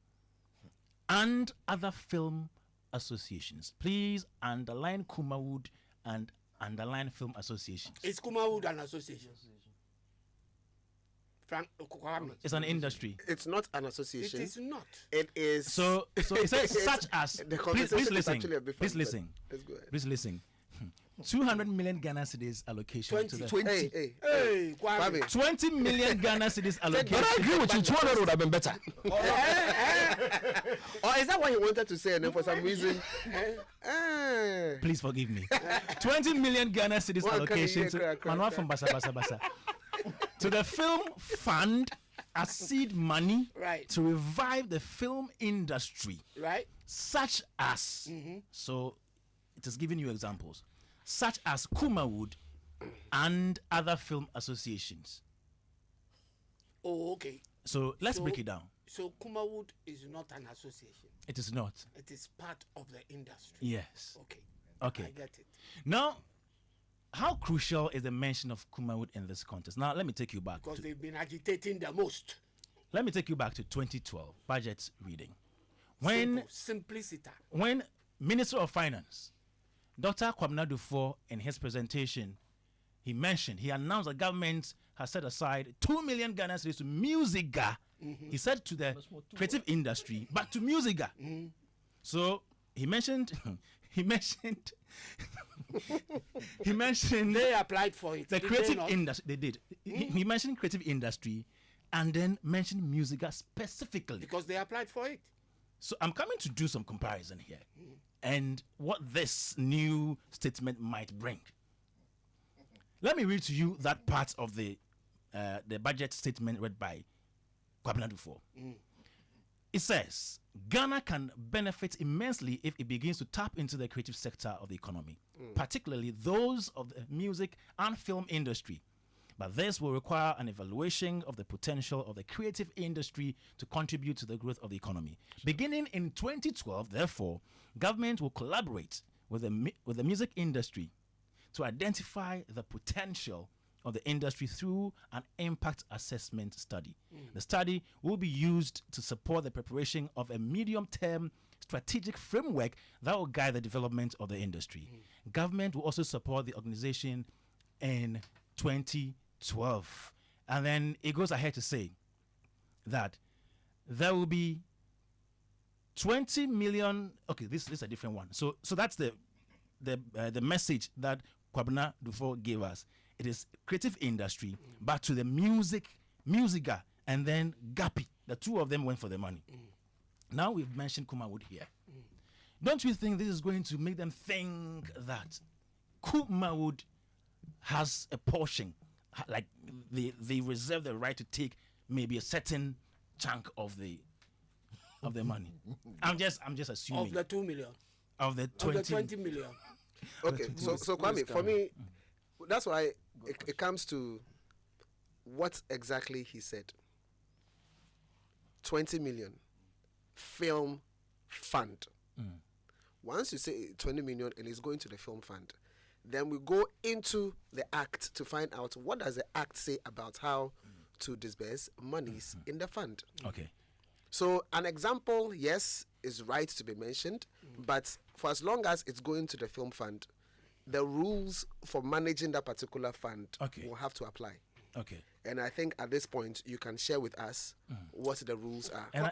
and other film associations. Please underline Kumawood and underline film associations. It's Kumawood and Association. Kwame. It's an industry. It's not an It association. is not. It is. So it says such as. The Please conversation is listen. actually a bit Please fun, listen. but let's go ahead. Please listen. 200 million Ghana cedis allocation to the 20. Hey, Hey, Kwame. Kwame. 20 million Ghana cedis allocation. But I agree with you. 200 would have been better. Or is that what he wanted to say? And then for some reason, Please forgive me. 20 million Ghana cedis What can allocation you to hear, crack, Manua crack? from Basa Basa Basa to the film fund as seed money Right. to revive the film industry, Right? such as. So it is giving you examples, such as Kumawood and other film associations. Oh, okay. So let's So- break it down. So Kumawood is not an association. It is not. It is part of the industry. Yes. Okay. Okay. I get it. Now, how crucial is the mention of Kumawood in this context? Now, let me take you back. Because To, they've been agitating the most. let me take you back to 2012 budget reading, when Simple. Simplicity. when Minister of Finance, Dr. Kwame Dadzie, in his presentation, he announced the government has set aside 2 million Ghana cedis to Musica. He said to the creative industry, but to Musica. So he mentioned, he mentioned They applied for it. the did they creative not? industry. They did. He mentioned creative industry, and then mentioned Musica specifically. Because they applied for it. So I'm coming to do some comparison here, and what this new statement might bring. Let me read to you that part of the budget statement read by Kwame Dadzie. It says Ghana can benefit immensely if it begins to tap into the creative sector of the economy, particularly those of the music and film industry. But this will require an evaluation of the potential of the creative industry to contribute to the growth of the economy. Beginning in 2012, therefore, government will collaborate with the music industry to identify the potential of the industry through an impact assessment study. The study will be used to support the preparation of a medium-term strategic framework that will guide the development of the industry. Government will also support the organization in 2012. And then it goes ahead to say that there will be 20 million. Okay, this is a different one. So that's the message that Kwame Dadzie gave us. It is creative industry, but to the Musica, and then Gapi. The two of them went for the money. Now we've mentioned Kumawood here. Don't you think this is going to make them think that Kumawood has a portion, like they reserve the right to take maybe a certain chunk of the money? I'm just assuming Of the 2 million. of the 20, Of the 20 million. Okay, so Kwame, for me, that's why it comes to what exactly he said. 20 million film fund. Once you say 20 million and it's going to the film fund, then we go into the act to find out what does the act say about how to disburse monies in the fund. Okay. So an example, yes, is right to be mentioned, but for as long as it's going to the film fund, the rules for managing that particular fund will have to apply. Okay. And I think at this point, you can share with us what the rules are. And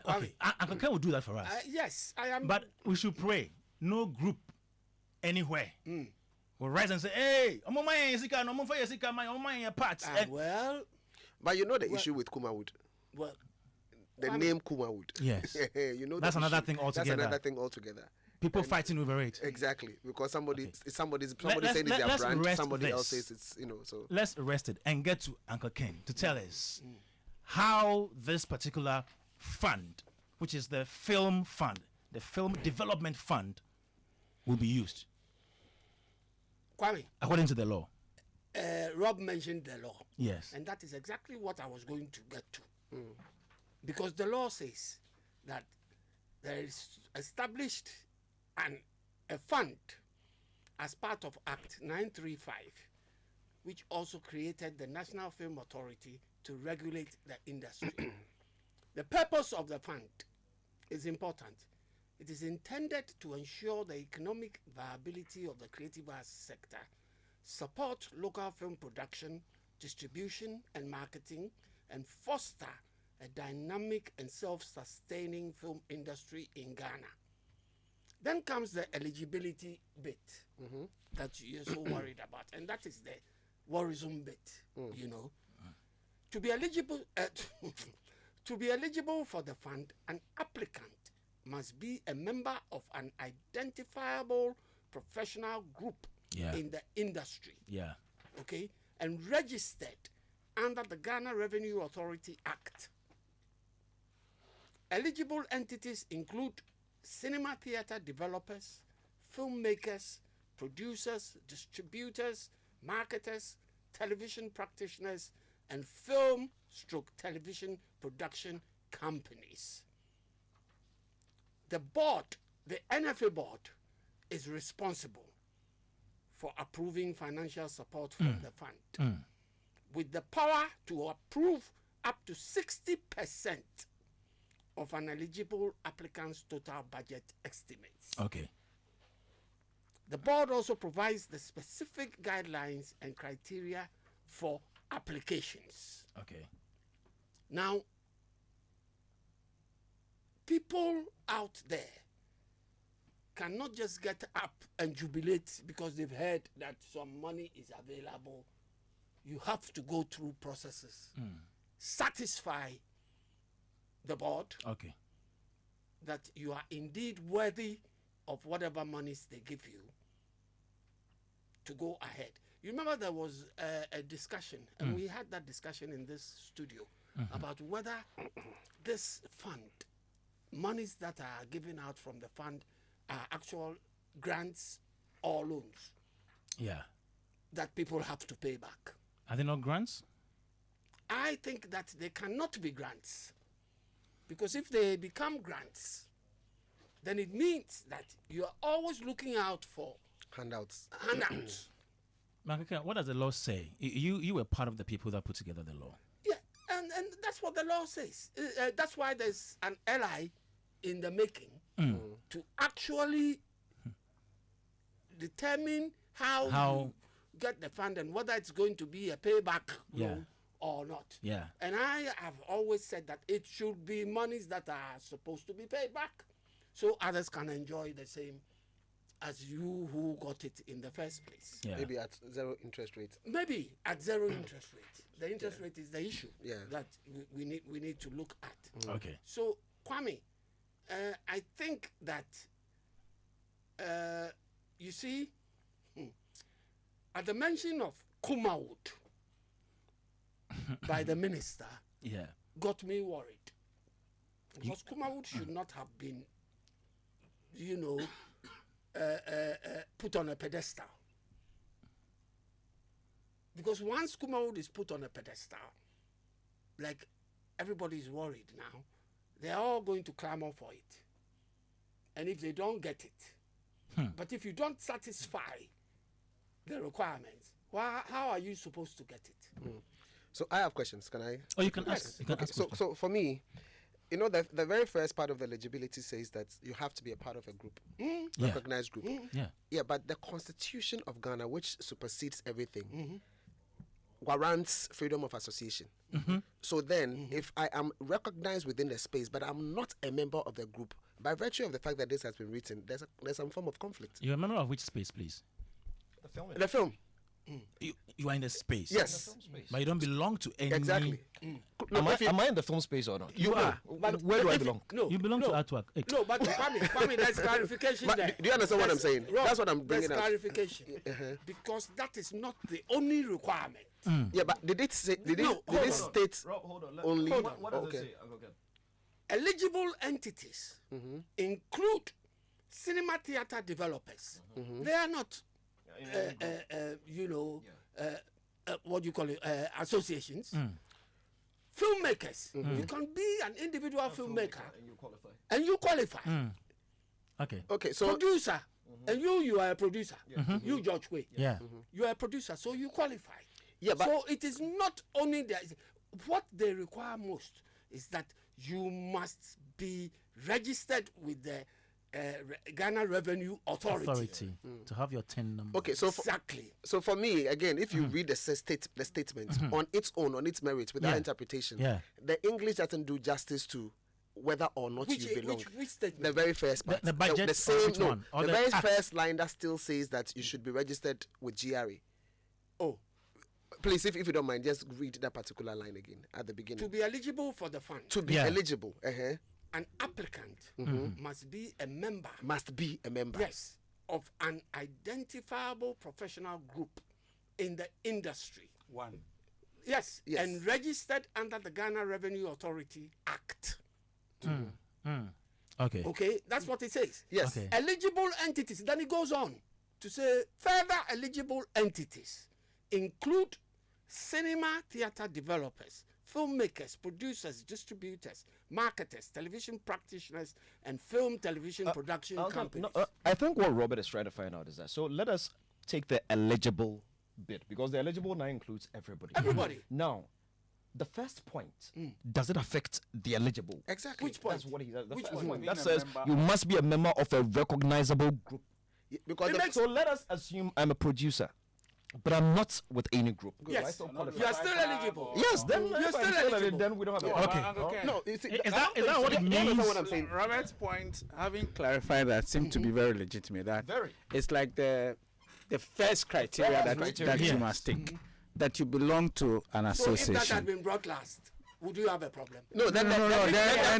Uncle Ken will do that for us. Yes, I am. But we should pray. No group anywhere will rise and say, hey, I'm on my part. Well, But you know the issue with Kumawood, well, the name Kumawood. Yes. You know That's the another issue. thing altogether. That's another thing altogether. People fighting over it. Exactly, because somebody let's- saying it's their let's brand, rest somebody else this. says it's so. Let's arrest it and get to Uncle Ken to tell us how this particular fund, which is the film fund, the film development fund, will be used Kwame, according to the law. Rob mentioned the law. Yes. And that is exactly what I was going to get to. Because the law says that there is established a fund as part of Act 935, which also created the National Film Authority to regulate the industry. The purpose of the fund is important. It is intended to ensure the economic viability of the creative arts sector, support local film production, distribution and marketing, and foster a dynamic and self-sustaining film industry in Ghana. Then comes the eligibility bit that you're so worried about, and that is the worrisome bit, you know. To be eligible to be eligible for the fund, an applicant must be a member of an identifiable professional group in the industry. Yeah. Okay, and registered under the Ghana Revenue Authority Act. Eligible entities include cinema theater developers, filmmakers, producers, distributors, marketers, television practitioners, and film/television production companies. The board, the NFA board, is responsible for approving financial support from the fund, with the power to approve up to 60% of an eligible applicant's total budget estimates. Okay. The board also provides the specific guidelines and criteria for applications. Okay. Now, people out there cannot just get up and jubilate because they've heard that some money is available. You have to go through processes, satisfy the board Okay. that you are indeed worthy of whatever monies they give you to go ahead. You remember there was a discussion, and we had that discussion in this studio about whether this fund, monies that are given out from the fund, are actual grants or loans Yeah. that people have to pay back. Are they not grants? I think that they cannot be grants, because if they become grants, then it means that you are always looking out for Handouts. handouts. Makaka, what does the law say? You were part of the people that put together the law. Yeah, and that's what the law says. That's why there's an LI in the making to actually determine how you get the fund and whether it's going to be a payback loan or not. Yeah. And I have always said that it should be monies that are supposed to be paid back, so others can enjoy the same as you who got it in the first place. Yeah. Maybe at 0 interest rate. Maybe at 0 interest rate. The interest rate is the issue that we need to look at. Okay. So, Kwame, I think that, you see, at the mention of Kumawood by the minister, Yeah. got me worried. Because Kumawood should not have been, you know, put on a pedestal. Because once Kumawood is put on a pedestal, like everybody is worried now, they're all going to clamor for it. And if they don't get it, but if you don't satisfy the requirements, how are you supposed to get it? So I have questions. Can I? Oh, you can ask. You can ask questions. So for me, you know, the very first part of the eligibility says that you have to be a part of a group, recognized group. Yeah. Yeah, but the Constitution of Ghana, which supersedes everything, warrants freedom of association. So then, if I am recognized within the space, but I'm not a member of the group, by virtue of the fact that this has been written, there's some form of conflict. You're a member of which space, please? The film. The film, You are in the space. yes, But you don't belong to any. exactly. No, Am I in the film space or not? You are. But Where do I if- belong? No, You belong no, to artwork. Hey, No, but Kwame, there's clarification But there. do you understand what I'm saying? Rob, That's what I'm bringing there's out. clarification. Because that is not the only requirement. Yeah, but did it say? Did No, it hold state Rob, hold on. only? What does Okay. it say? I'll go get it. Eligible entities include cinema theater developers. They are not, you know, what do you call it, associations. Filmmakers. You can be an individual filmmaker And you qualify. and you qualify. Okay. Okay, so Producer. And you are a producer. You, George Way. Yeah. You are a producer, so you qualify. yeah, but So it is not only that. What they require most is that you must be registered with the Ghana Revenue Authority. To have your 10 number. Okay, so Exactly. so for me, again, if you read the statement on its own, on its merits, without interpretation, the English doesn't do justice to whether or not you belong. Which statement? The very first part. The budget the or same, which one? Or the the very act? first line that still says that you should be registered with GRA. Oh, Please, if you don't mind, just read that particular line again at the beginning. to be eligible for the fund, To be eligible, an applicant must be a member. must be a member. Yes, of an identifiable professional group in the industry. One. Yes, Yes. and registered under the Ghana Revenue Authority Act. Okay. Okay, that's what it says. Yes. Okay. Eligible entities. Then it goes on to say further eligible entities include cinema theater developers, filmmakers, producers, distributors, marketers, television practitioners, and film television production companies. I think what Robert is trying to find out is that. So let us take the eligible bit, because the eligible now includes everybody. Everybody. Now, the first point, does it affect the eligible? Exactly. Which point? That's what he said. The Which first point? point. Being That a says member you must be a member of a recognizable group. Because So let us assume I'm a producer, but I'm not with any group. Yes. Do I still You qualify? are still eligible. Yes, then You're if still I'm still eligible. then we don't have a Okay. no, you see, Is that what it you means? understand what I'm saying? Robert's point, having clarified that, seemed to be very legitimate. That Very. it's like the first criteria that you Yes. must take, that you belong to an So if that had association. been broadcast, would you have a problem? No, then the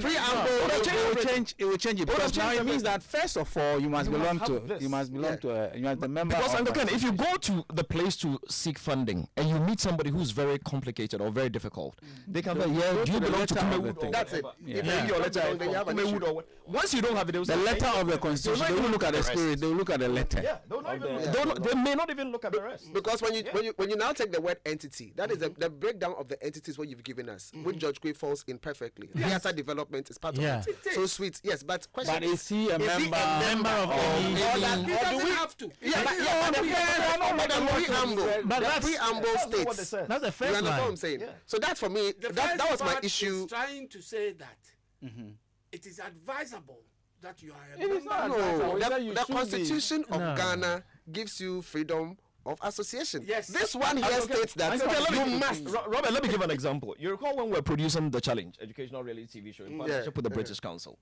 preamble It will change it because now it means that first of all you must You belong must to have this. you must belong to you must be a member Because of Uncle an Ken, if you association. go to the place to seek funding and you meet somebody who's very complicated or very difficult, they can say, yeah, go do you to the belong to letter of Kumewood the or thing. That's it. whatever? If If you your don't letter belong, then you have an Kumewood issue. or what- once you don't have it, they'll The say, letter of the They'll constitution, not they even will look at the rest. spirit, they will look at the letter. Yeah, they'll not even, Yeah. they may not even look at the rest. Because when you now take the word entity, that is the breakdown of the entities what you've given us, which George Quay falls in perfectly. Theatre development is part Yeah. of it. So sweet, yes. But question But is he a member member of any- He or do doesn't we? have to. Yeah, but the preamble, But the that's- preamble That's not what they states. said. That's the You first understand what I'm line. saying? Yeah. So that for me, The that first was my part issue. is trying to say that it is advisable that you are a It is member. not advisable. No, He said the you should be. Constitution of No. Ghana gives you freedom of association. Yes. This one here states that Uncle Ken, let me- you must. Robert, let me give an example. You recall when we were producing The Challenge, educational reality TV show in partnership with the British Council.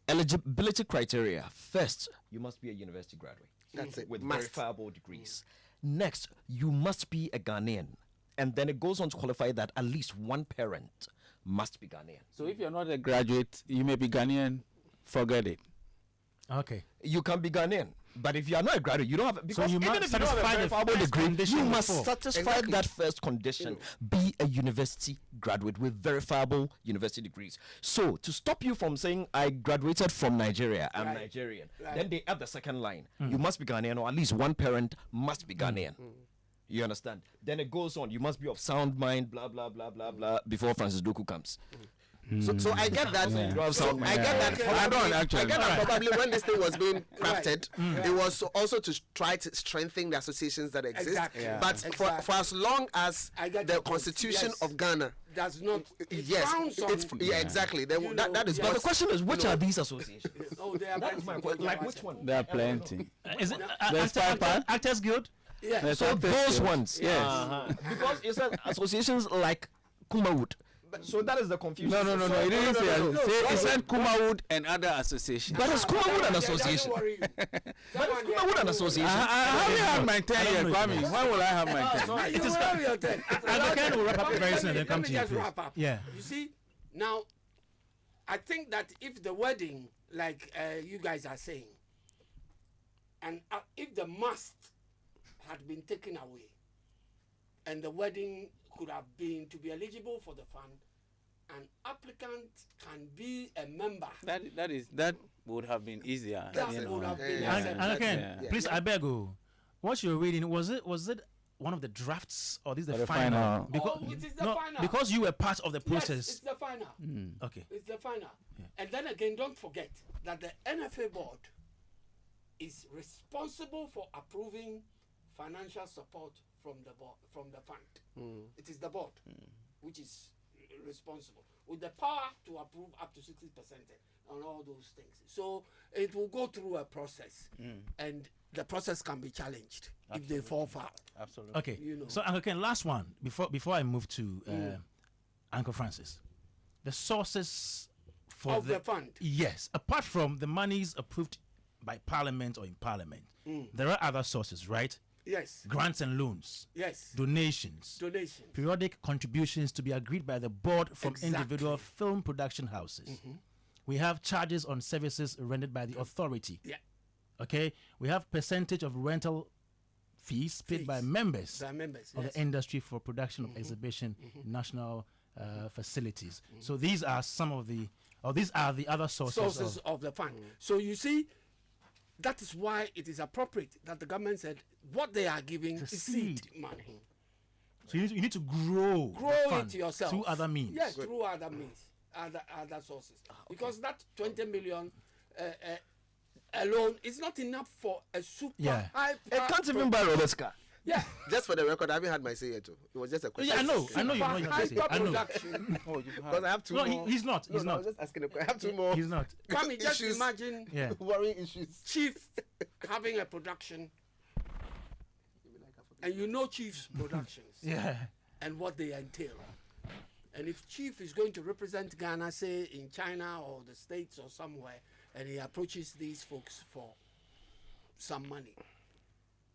Eligibility criteria. First, you must be a university graduate. That's it. With Must. verifiable degrees. Next, you must be a Ghanaian. And then it goes on to qualify that at least one parent must be Ghanaian. So if you're not a graduate, you may be Ghanaian, forget it. Okay. You can be Ghanaian. But if you are not a graduate, you don't have. Because you even must if you don't have a satisfy the verifiable first degree, condition you must before. satisfy Exactly. that first condition. Be a university graduate with verifiable university degrees. So to stop you from saying I graduated from Nigeria, I'm Right. Nigerian, Right. then they add the second line. You must be Ghanaian, or at least one parent must be Ghanaian. You understand? Then it goes on. You must be of sound mind, blah blah blah blah blah. Before Francis Duku comes. So I get that. You don't have So sound I mind. get that. Okay. Probably, I don't actually. I get that probably when this thing was being crafted, Right. it was also to try to strengthen the associations that exist. Exactly. Yeah. But Exactly. for as long as I get the your point. Constitution Yes. of Ghana, Does not. It yes, frowns on- it's yeah, exactly. Then You that know, is. yes. But the what- question is, which are these associations? Oh, they are That is my question. Like which one? There are plenty. Is it There's five part. Actors Guild? Yeah. There's So Actors those Guild. ones, Yes. because it says associations like Kumawood. So that is the confusion. No. It didn't say. It said Kumawood and other associations. But is Kumawood an That association? doesn't worry you. That But one, is yeah, Kumawood an don't worry. association? I haven't had my 10 I yet, don't know Kwame. it. When will I have my 10? You will have your turn. Ken will wrap up very soon and then come Let to me you, just please. wrap up. Yeah. You see, now, I think that if the wedding, like you guys are saying, and if the must had been taken away, and the wedding could have been to be eligible for the fund, an applicant can be a member. That would have been easier. That you know. would have been Yeah. accepted. And Ken, Yeah. please, I beg you. What you're reading, was it one of the drafts or this is Or the the final? final. Because, Oh, it is the final. because you were part of the Yes, process. it's the final. Okay. It's the final. And then again, don't forget that the NFA board is responsible for approving financial support from the board, from the fund. It is the board which is responsible with the power to approve up to 60%. and all those things. So it will go through a process, and the process can be challenged if they fall foul. Absolutely. Okay. You know. So Uncle Ken, last one before I move to Uncle Francis. The sources for Of the fund. Yes. Apart from the monies approved by Parliament or in Parliament, there are other sources, right? Yes. Grants and loans, Yes. donations, Donation. periodic contributions to be agreed by the board from Exactly. individual film production houses. We have charges on services rendered by the authority. Yeah. Okay. We have percentage of rental fees paid by Fees. members The members. of Yes. the industry for production of exhibition national facilities. So these are some of the, or these are the other sources, of the fund. So you see, that is why it is appropriate that the government said what they are giving is seed money. So you need to grow the Grow fund it yourself through other means. Yes, through other means, other sources. Because that 20 million alone is not enough for a super Yeah. high. I can't even buy Robert's car. Yeah. Just for the record, I haven't had my say yet. Too. It was just a question. Yeah, I know you Super know your say. I know. production. Because I have two No, more. he's not. No, He's no, I not. was just asking a question. I have two more. He's not. Kwame, just issues. imagine Yeah. Worrying issues. Chief having a production, and you know Chief's productions Yeah. and what they entail. And if Chief is going to represent Ghana, say in China or the States or somewhere, and he approaches these folks for some money,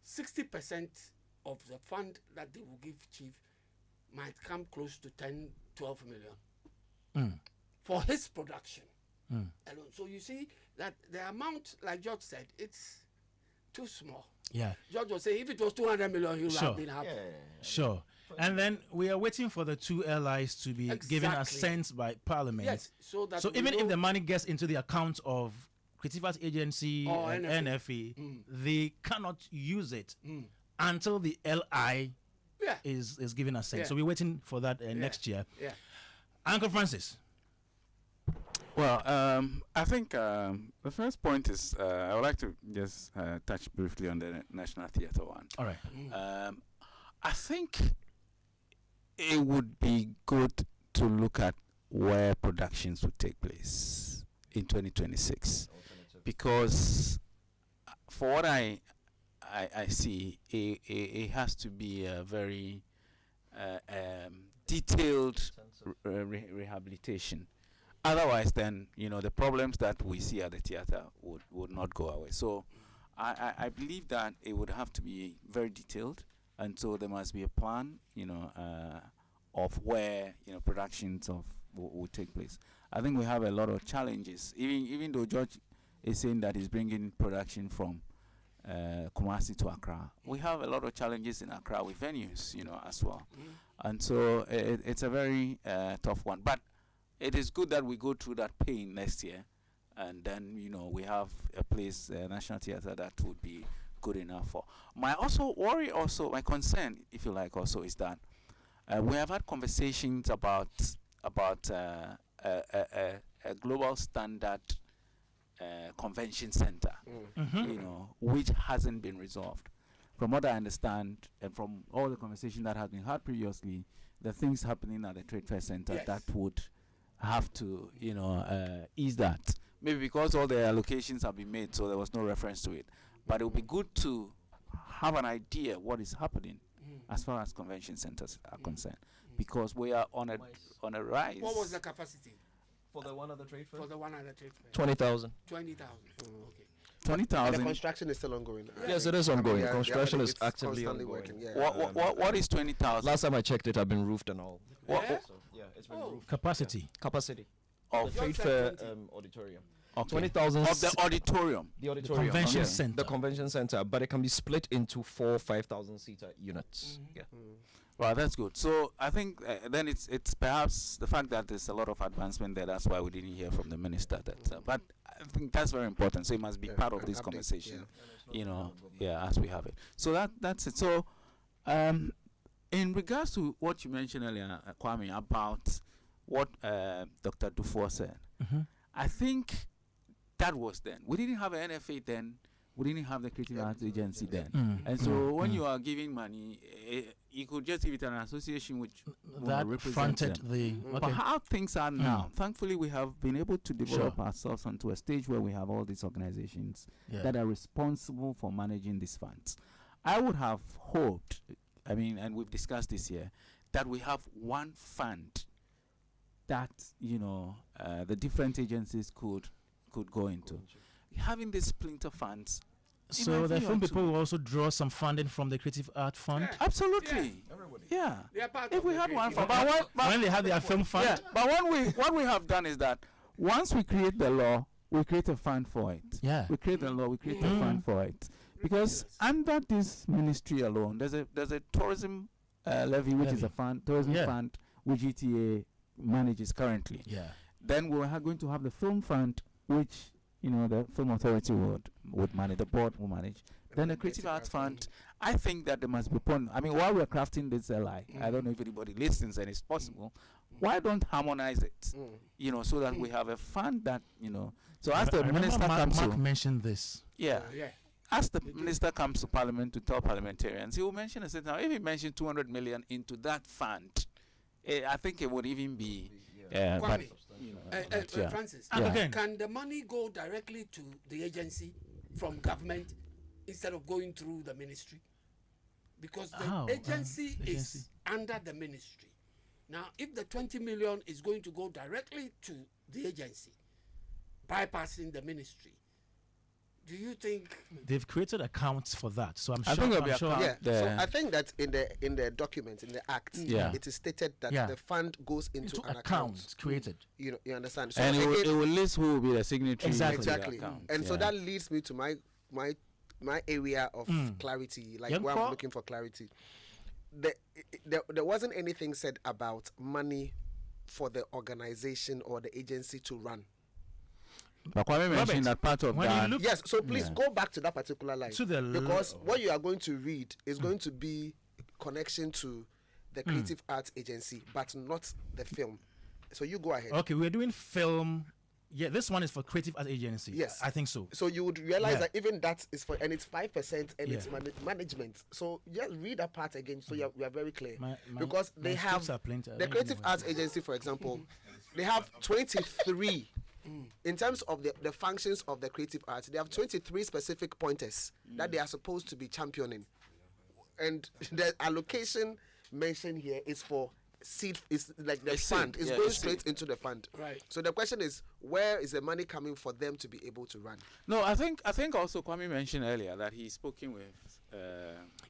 60% of the fund that they will give Chief might come close to 10, 12 million for his production alone. So you see that the amount, like George said, it's too small. Yeah. George was saying if it was 200 million, he would Sure. have been happy. Sure. And then we are waiting for the two allies to be given Exactly. assent by Parliament. Yes, so that So we even know- if the money gets into the account of Creative Arts Agency Or and NFA. NFA, they cannot use it until the LI yeah, is given assent. Yeah. So we're waiting for that next year. yeah. Uncle Francis. Well, I think the first point is I would like to just touch briefly on the National Theatre one. All right. I think it would be good to look at where productions would take place in 2026, because for what I see, it has to be a very detailed rehabilitation. Otherwise, then the problems that we see at the theater would not go away. So I believe that it would have to be very detailed, and so there must be a plan, of where productions will take place. I think we have a lot of challenges. Even though George is saying that he's bringing production from Kumasi to Accra, we have a lot of challenges in Accra with venues, as well. And so it's a very tough one. But it is good that we go through that pain next year, and then we have a place, National Theatre, that would be good enough for. My concern, if you like, also is that we have had conversations about a global standard convention center, which hasn't been resolved. From what I understand, and from all the conversation that has been had previously, the things happening at the Trade Fair Center Yes. that would have to, ease that. Maybe because all the allocations have been made, so there was no reference to it. But it would be good to have an idea what is happening as far as convention centers are concerned, because we are on a rise. What was the capacity For the one at the trade fair? for the one at the trade fair? 20,000. 20,000. Okay. 20,000. And the construction is still ongoing. Yes, it is I mean, ongoing. yeah, Construction yeah, is it's actively constantly ongoing. working. Yeah. What is 20,000? Last time I checked it, I've been roofed and all. What- Yeah? So, yeah, it's been Oh. roofed. Capacity. Capacity. Of, The trade said fair 20. auditorium. okay. 20,000. Of the auditorium. The auditorium. convention yeah. center. The convention center, but it can be split into 4 5,000 seater units. Yeah. Well, that's good. So I think then it's perhaps the fact that there's a lot of advancement there. That's why we didn't hear from the minister. But I think that's very important. So it must be Yeah, part of an this update, conversation. As we have it. So that's it. So in regards to what you mentioned earlier, Kwame, about what Dr. Dufour said, I think that was then. We didn't have an NFA then. We didn't have the Creative Arts Agency then. And so when you are giving money, you could just give it an association which That represents fronted them. the. But Okay. how things are now, thankfully, we have been able to develop ourselves onto a stage where we have all these organizations Yeah. that are responsible for managing these funds. I would have hoped, I mean, and we've discussed this here, that we have one fund that, the different agencies could go into. Having these splinter funds. So the film people will also draw some funding from the Creative Art Fund. Yeah. Absolutely. Yeah. They are part If of we the had one creative fund, but When they have their film fund. yeah, but what we have done is that once we create the law, we create a fund for it. Yeah. We create the law, we create a fund for it. Because under this ministry alone, there's a tourism levy, which is a fund, tourism fund, which GTA manages currently. Yeah. Then we're going to have the film fund, which the film authority would manage, the board will manage. Then the creative arts fund. I think that there must be while we're crafting this LI, I don't know if anybody listens and it's possible. Why don't harmonize it? So that we have a fund that So as the minister comes Mark to mentioned this. yeah. as the minister comes to parliament to tell parliamentarians, he will mention a certain. If he mentioned 200 million into that fund, I think it would even be. Kwame, yeah. Francis, Yeah. can the money go directly to the agency from government instead of going through the ministry? Because the How? agency Agency. is under the ministry. Now, if the 20 million is going to go directly to the agency, bypassing the ministry, do you think? They've created accounts for that, so I'm I sure. think there'll be I'm sure. account. Yeah, so The- I think that in the document, in the act, Yeah. it is stated that Yeah. the fund goes into an accounts account. created. You understand? So And it again- will list who will be the signatory. Exactly. to the exactly. account. And so Yeah. that leads me to my area of clarity, like where Yanko? I'm looking for clarity. There wasn't anything said about money for the organization or the agency to run. But Kwame mentioned that part of when you that. look- Yes, so please Yeah. go back to that particular line, To the because what you are going to read is going to be connection to the creative arts agency, but not the film. So you go ahead. Okay, we're doing film. Yeah, this one is for Creative Arts Agency. Yes. I think so. So you would realize Yeah. that even that is for, and it's 5%, and it's Yeah. management. So just read that part again, so we are very clear. My- Because my they have scripts are plenty. I the don't Creative know. Arts Agency, for example, they have 23. In terms of the functions of the creative arts, they have 23 specific pointers that they are supposed to be championing, and the allocation mentioned here is for seed, is like the It's fund seed, is yeah, going it's straight seed. into the fund. Right. So the question is, where is the money coming for them to be able to run? No, I think also Kwame mentioned earlier that he's spoken with.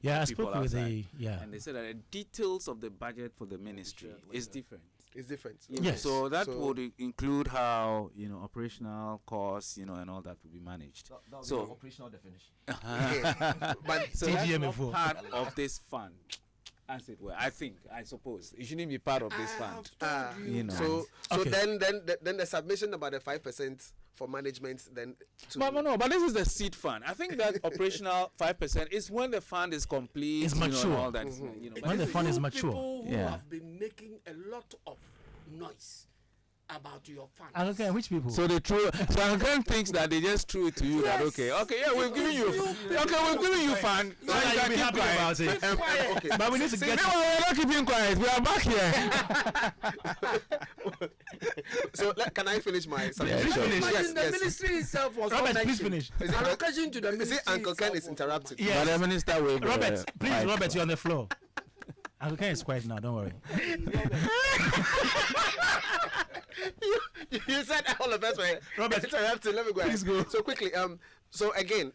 Yeah, I people spoke with outside, the and they said that the details of the budget for the ministry is different. It's different. Yes. So that So- would include how operational costs, and all that will be managed. So, operational definition. But so that's TGM not info. part of this fund, as it were. I suppose it shouldn't be part of this fund. You know. So Okay. then the submission about the 5% for management then to But this is the seed fund. I think that operational 5% is when the fund is complete. It's and mature. all that. When But the fund is You mature. people who Yeah. have been making a lot of noise about your fund. Okay, which people? so they threw. So Angan thinks that they just threw it to you. That Yes. okay, yeah, we've given you. Okay, we've given you fund. So that you'll be keep happy quiet. about it. Keep quiet. okay. But we need to See, get. no, we're not keeping quiet. We are back here. So can I finish my submission? sure. Imagine Yes, the yes. ministry itself was Robert, not please mentioned. finish. Allocation to the You ministry. see, Uncle Ken itself is was interrupted. Yes. But the minister will. Robert, please, Robert, you're on the floor. Uncle Ken is quiet now. Don't worry. You said all of us were Robert, interrupted. Let me go ahead. please go. So quickly, so again,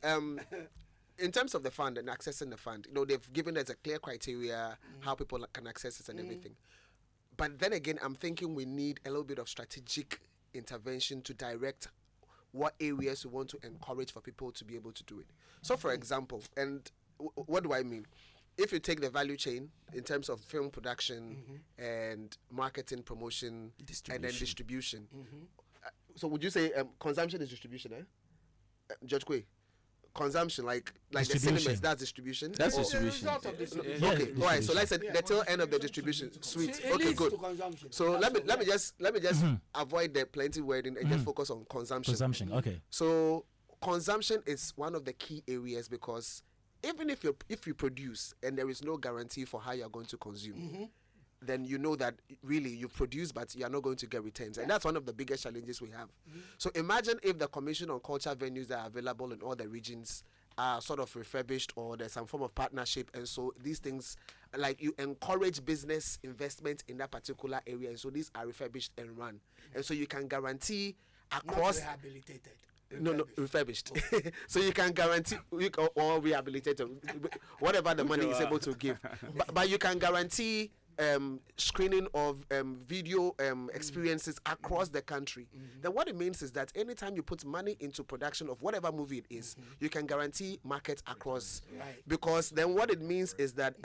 in terms of the fund and accessing the fund, they've given us a clear criteria how people can access it and everything. But then again, I'm thinking we need a little bit of strategic intervention to direct what areas we want to encourage for people to be able to do it. So, for example, and what do I mean? If you take the value chain in terms of film production and marketing, promotion, and then distribution. So would you say consumption is distribution, Judge Quay? Consumption, like the Distribution. cinemas, that's distribution? That's The distribution. result of distribution. Yeah, Okay, all right. So distribution. let's say the tail end of the distribution. Sweet. It Okay, leads good. to consumption. So let me That's just avoid the plenty wording and just focus on consumption. Consumption. Okay. So consumption is one of the key areas because even if you produce and there is no guarantee for how you're going to consume, then you know that really you produce, but you are not going to get returns. And that's one of the biggest challenges we have. So imagine if the Commission on Culture venues that are available in all the regions are sort of refurbished, or there's some form of partnership, and so these things, like, you encourage business investment in that particular area, and so these are refurbished and run, and so you can guarantee across Not rehabilitated. no refurbished. So you can guarantee or rehabilitated, whatever the money is able to give, but you can guarantee screening of video experiences across the country. Then what it means is that anytime you put money into production of whatever movie it is, you can guarantee market across. Because then what it means is that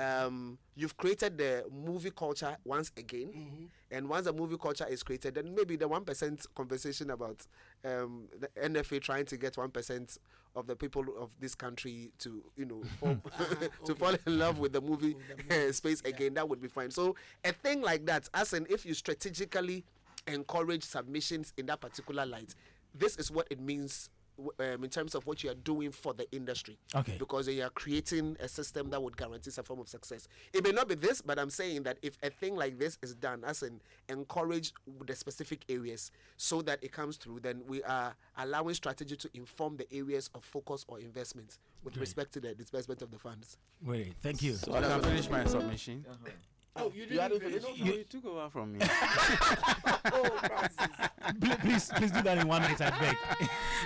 you've created the movie culture once again, and once the movie culture is created, then maybe the 1% conversation about the NFA trying to get 1% of the people of this country to, fall, to fall in love with the movie space again, that would be fine. So a thing like that, as in if you strategically encourage submissions in that particular light, this is what it means in terms of what you are doing for the industry. Okay. Because you are creating a system that would guarantee some form of success. It may not be this, but I'm saying that if a thing like this is done, as in encourage the specific areas so that it comes through, then we are allowing strategy to inform the areas of focus or investment with respect to the disbursement of the funds. Great, thank you. So I can finish my submission. Oh, you didn't finish? You took over from me. Please do that in 1 minute, I beg.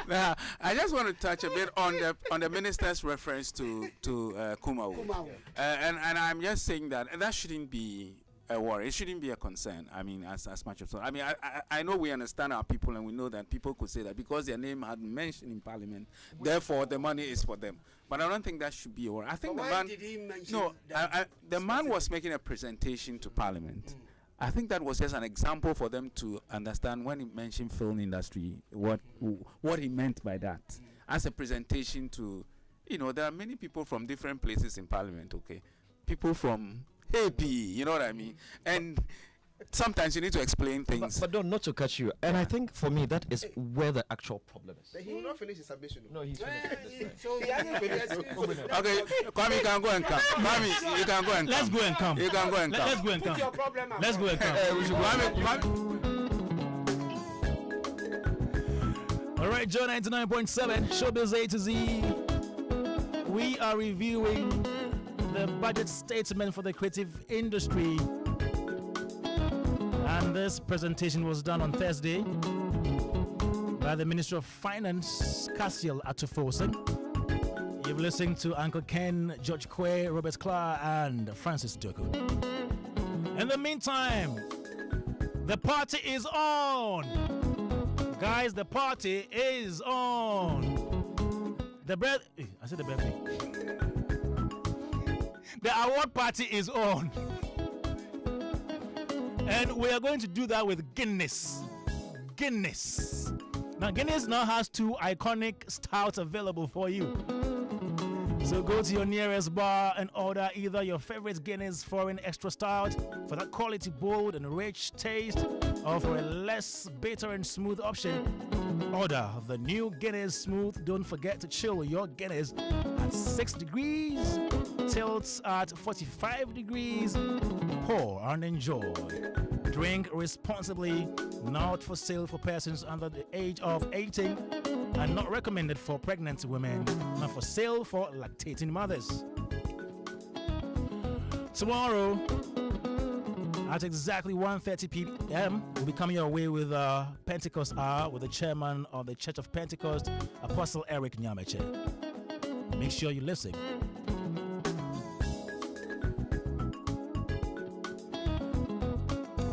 Now, I just want to touch a bit on the minister's reference to Kumawo. And I'm just saying that shouldn't be a worry. It shouldn't be a concern. I mean, as much as I mean, I know we understand our people, and we know that people could say that because their name had been mentioned in Parliament, therefore the money is for them. But I don't think that should be a worry. I think Why did he mention that? The man was making a presentation to Parliament. I think that was just an example for them to understand when he mentioned film industry, what he meant by that. As a presentation to, there are many people from different places in Parliament, okay? People from AP, you know what I mean? And sometimes you need to explain things. But not to catch you. And I think for me, that is where the actual problem is. He will not finish his submission. No, he's finished. So he hasn't finished. Okay, Kwame, you can go and come. Kwame, you can go and come. Let's go and come. You can go and come. Let's go and Put your come. problem out. Let's go and come. All right, Joe 99.7, Showbiz A to Z. We are reviewing the budget statement for the creative industry. And this presentation was done on Thursday by the Minister of Finance, Cassiel Atufosin. You've listened to Uncle Ken, George Quay, Robert Clark, and Francis Doku. In the meantime, the party is on. Guys, the party is on. The award party is on. And we are going to do that with Guinness. Now, Guinness now has 2 iconic stouts available for you. So go to your nearest bar and order either your favorite Guinness Foreign Extra Stout for that quality, bold and rich taste, or for a less bitter and smooth option, order the new Guinness Smooth. Don't forget to chill your Guinness at 6 degrees, tilts at 45 degrees. Pour and enjoy. Drink responsibly. Not for sale for persons under the age of 18, and not recommended for pregnant women. Not for sale for lactating mothers. Tomorrow, at exactly 1:30 p.m., we'll be coming your way with Pentecost Hour with the chairman of the Church of Pentecost, Apostle Eric Nyameche. Make sure you listen.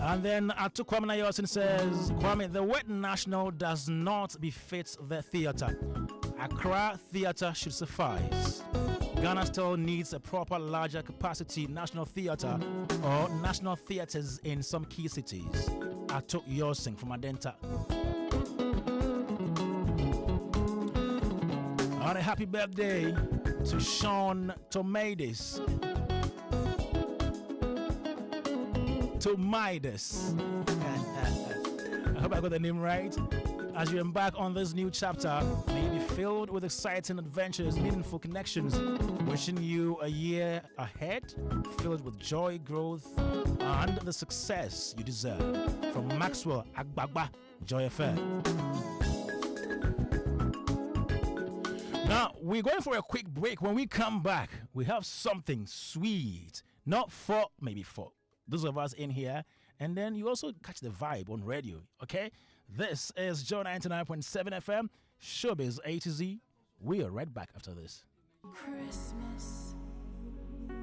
And then Atu Kwame Dadzie says, Kwame, the word national does not befit the theatre. Accra theatre should suffice. Ghana still needs a proper larger capacity national theatre or national theatres in some key cities. Atu Yosing from Adenta. And a happy birthday to Sean Tomades. I hope I got the name right. as you embark on this new chapter, may be filled with exciting adventures, meaningful connections. Wishing you a year ahead filled with joy, growth, and the success you deserve. From Maxwell Agbagba, Joy FM. Now, we're going for a quick break. When we come back, we have something sweet. Not for, maybe for those of us in here. And then you also catch the vibe on radio, okay? This is Joe 99.7 FM, Showbiz A to Z. We are right back after this. Christmas,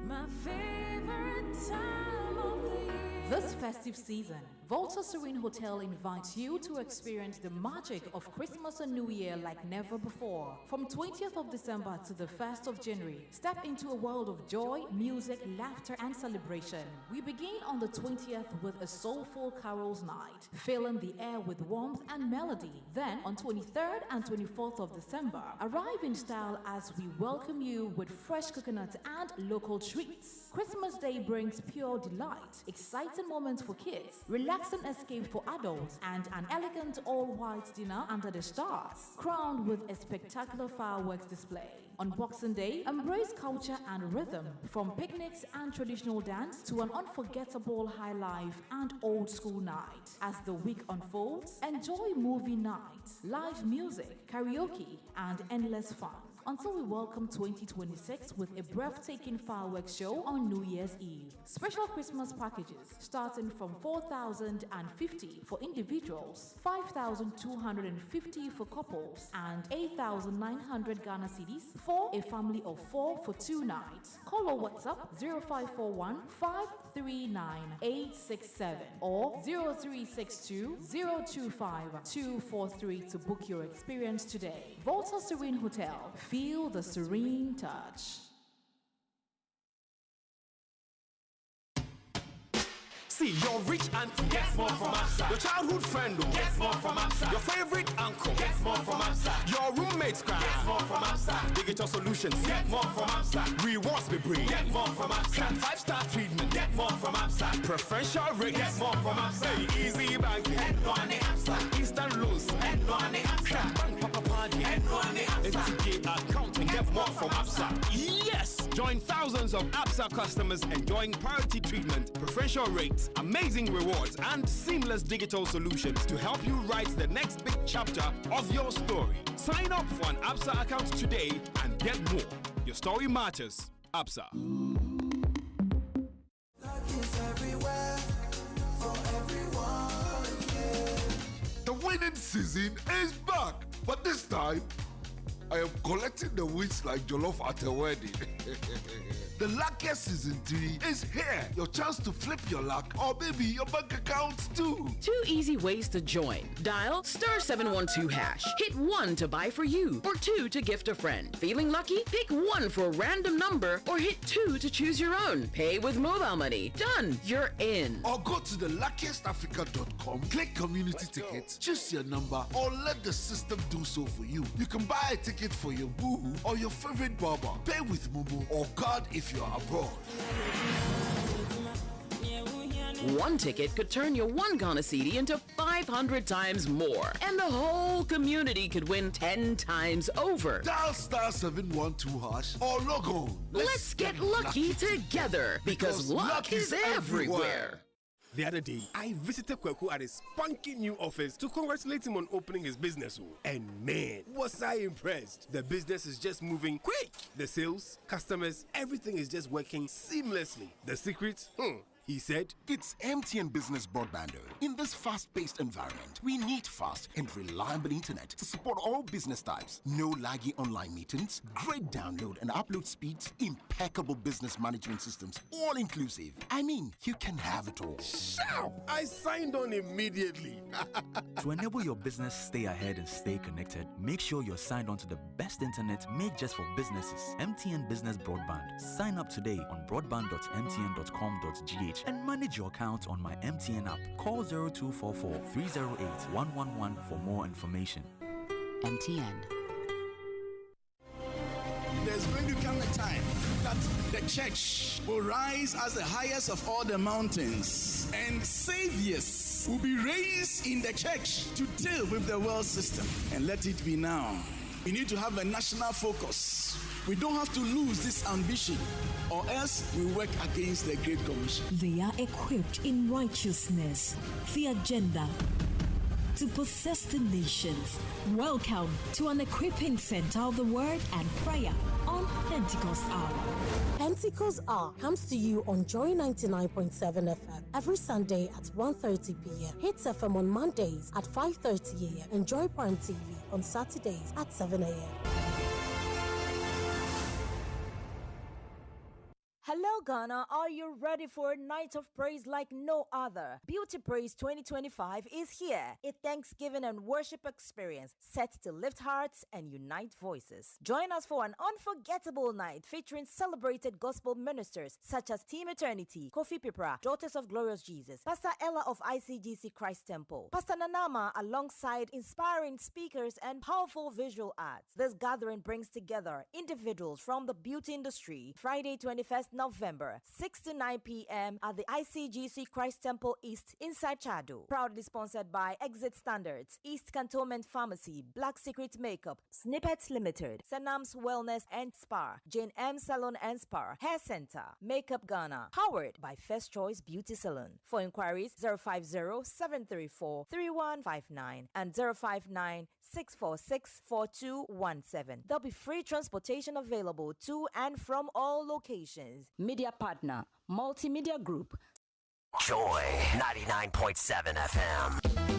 my favorite time of the year. This festive season, Volta Serene Hotel invites you to experience the magic of Christmas and New Year like never before. From 20th of December to the 1st of January, step into a world of joy, music, laughter, and celebration. We begin on the 20th with a soulful carols night, filling the air with warmth and melody. Then, on 23rd and 24th of December, arrive in style as we welcome you with fresh coconut and local treats. Christmas Day brings pure delight, exciting moments for kids, relaxing escape for adults, and an elegant all-white dinner under the stars, crowned with a spectacular fireworks display. On Boxing Day, embrace culture and rhythm, from picnics and traditional dance to an unforgettable high life and old school night. As the week unfolds, enjoy movie night, live music, karaoke, and endless fun. Until we welcome 2026 with a breathtaking fireworks show on New Year's Eve. Special Christmas packages starting from 4,050 for individuals, 5,250 for couples, and 8,900 Ghana cedis for a family of 4 for 2 nights. Call or WhatsApp 0541 539 867 or 0362 025 243 to book your experience today. Volta Serene Hotel. Feel the serene touch. See, your rich auntie gets more from outside. Your childhood friend gets more from outside. Your favorite uncle gets more from outside. Your roommate's cry gets more from outside. Digital solutions get more from outside. Rewards we bring get more from outside. 5-star treatment get more from outside. Preferential rate get more from outside. Hey, easy banking and no on the outside. Instant loans and no on the outside. Bank papa party and no on the outside. FTK accounting get more from outside. Yes! Join thousands of APSA customers enjoying priority treatment, preferential rates, amazing rewards, and seamless digital solutions to help you write the next big chapter of your story. Sign up for an APSA account today and get more. Your story matters. APSA. The winning season is back, but this time I am collecting the wins like jollof at a wedding. The luckiest season 3 is here. Your chance to flip your luck or maybe your bank account too. 2 easy ways to join. Dial *712#. Hit 1 to buy for you or 2 to gift a friend. Feeling lucky? Pick 1 for a random number or hit 2 to choose your own. Pay with mobile money. Done. You're in. Or go to theluckiestafrica.com, click community tickets, choose your number or let the system do so for you. You can buy a ticket for your boo or your favorite barber. Pay with Momo or card if you're abroad. 1 ticket could turn your 1 Ghana cedi into 500 times more. And the whole community could win 10 times over. Dial *712# or log on. Let's get lucky together because luck is everywhere. The other day, I visited Kweku at his spunky new office to congratulate him on opening his business. And man, was I impressed. The business is just moving quick. The sales, customers, everything is just working seamlessly. The secret? He said, it's MTN Business Broadband. In this fast-paced environment, we need fast and reliable internet to support all business types. No laggy online meetings, great download and upload speeds, impeccable business management systems, all inclusive. I mean, you can have it all. "Shout!" I signed on immediately. To enable your business stay ahead and stay connected, make sure you're signed on to the best internet made just for businesses. MTN Business Broadband. Sign up today on broadband.mtn.com.gh and manage your account on my MTN app. Call 0244 308 111 for more information. MTN. There's going to come a time that the church will rise as the highest of all the mountains, and saviors leaders will be raised in the church to deal with the world system. And let it be now. We need to have a national focus. We don't have to lose this ambition, or else we work against the Great Commission. They are equipped in righteousness, the agenda to possess the nations. Welcome to an equipping center of the word and prayer on Pentecost Hour. Pentecost Hour comes to you on Joy 99.7 FM every Sunday at 1:30 p.m. Hits FM on Mondays at 5:30 a.m. and Joy Prime TV on Saturdays at 7 a.m. Hello Ghana, are you ready for a night of praise like no other? Beauty Praise 2025 is here, a Thanksgiving and worship experience set to lift hearts and unite voices. Join us for an unforgettable night featuring celebrated gospel ministers such as Team Eternity, Kofi Pipra, Daughters of Glorious Jesus, Pastor Ella of ICGC Christ Temple, Pastor Nanama alongside inspiring speakers and powerful visual arts. This gathering brings together individuals from the beauty industry. Friday 21st November, 6 to 9 p.m. at the ICGC Christ Temple East inside Chado. Proudly sponsored by Exit Standards, East Cantonment Pharmacy, Black Secret Makeup, Snippets Limited, Senam's Wellness and Spa, Jane M Salon and Spa, Hair Center, Makeup Ghana, powered by First Choice Beauty Salon. For inquiries, 050-734-3159 and 059-646-4217. There'll be free transportation available to and from all locations. Media partner, Multimedia Group. Joy 99.7 FM.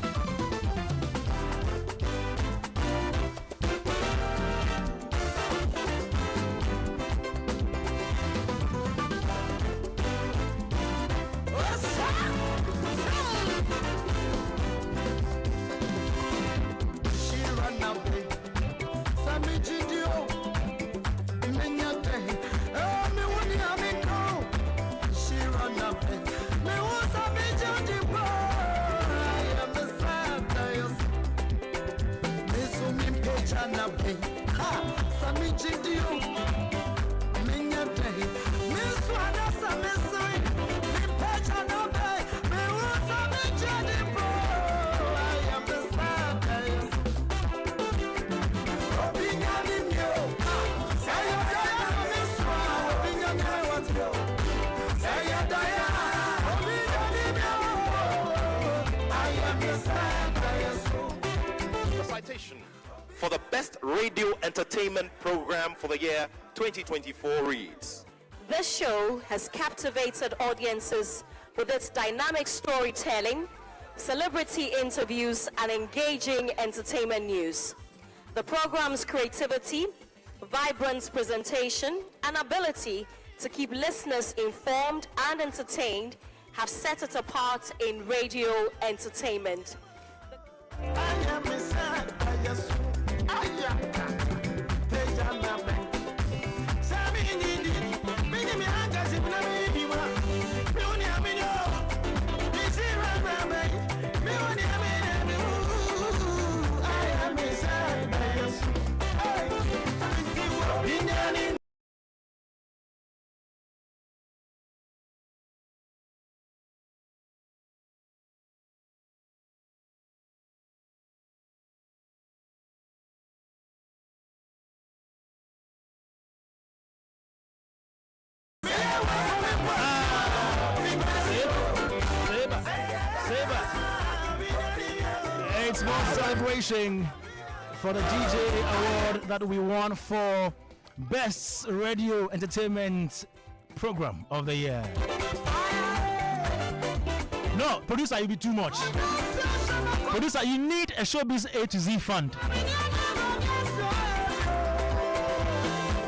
For the best radio entertainment program for the year 2024 reads: This show has captivated audiences with its dynamic storytelling, celebrity interviews, and engaging entertainment news. The program's creativity, vibrant presentation, and ability to keep listeners informed and entertained have set it apart in radio entertainment. It's more celebration for the DJ award that we won for Best Radio Entertainment Program of the Year. No, producer, you'll be too much. Producer, you need a Showbiz A to Z fund.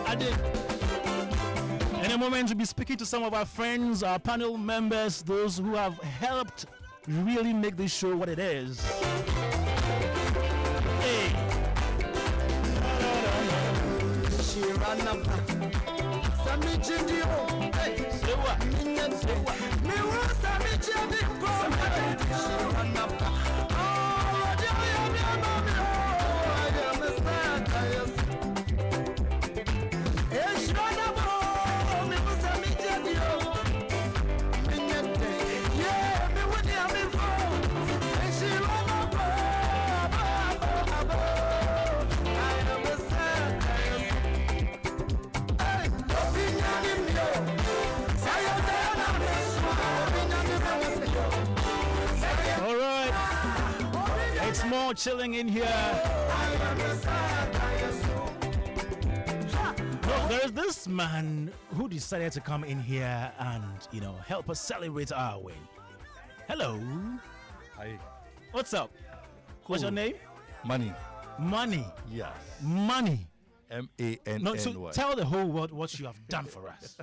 I did. In a moment, we'll be speaking to some of our friends, our panel members, those who have helped really make this show what it is. Hey. more chilling in here. No, there's this man who decided to come in here and, help us celebrate our win. Hello. Hi. What's up? What's your name? Money. Money. Yes. Money. MANNY. No, so tell the whole world what you have done for us.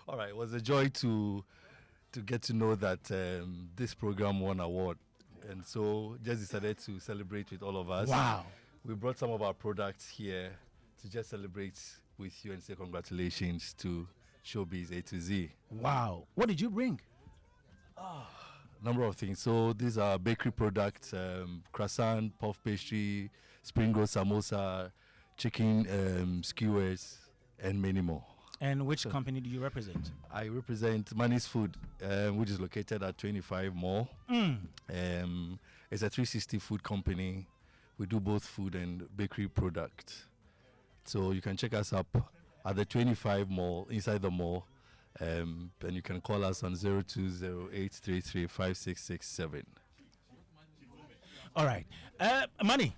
All right, it was a joy to get to know that this program won award, and so just decided to celebrate with all of us. Wow. We brought some of our products here to just celebrate with you and say congratulations to Showbiz A to Z. Wow. What did you bring? Number of things. So these are bakery products, croissant, puff pastry, spring roll samosa, chicken skewers, and many more. And which company do you represent? I represent Money's Food, which is located at 25 Mall. It's a 360 food company. We do both food and bakery products. So you can check us up at the 25 Mall, inside the mall. And you can call us on 0208335667. All right. Money,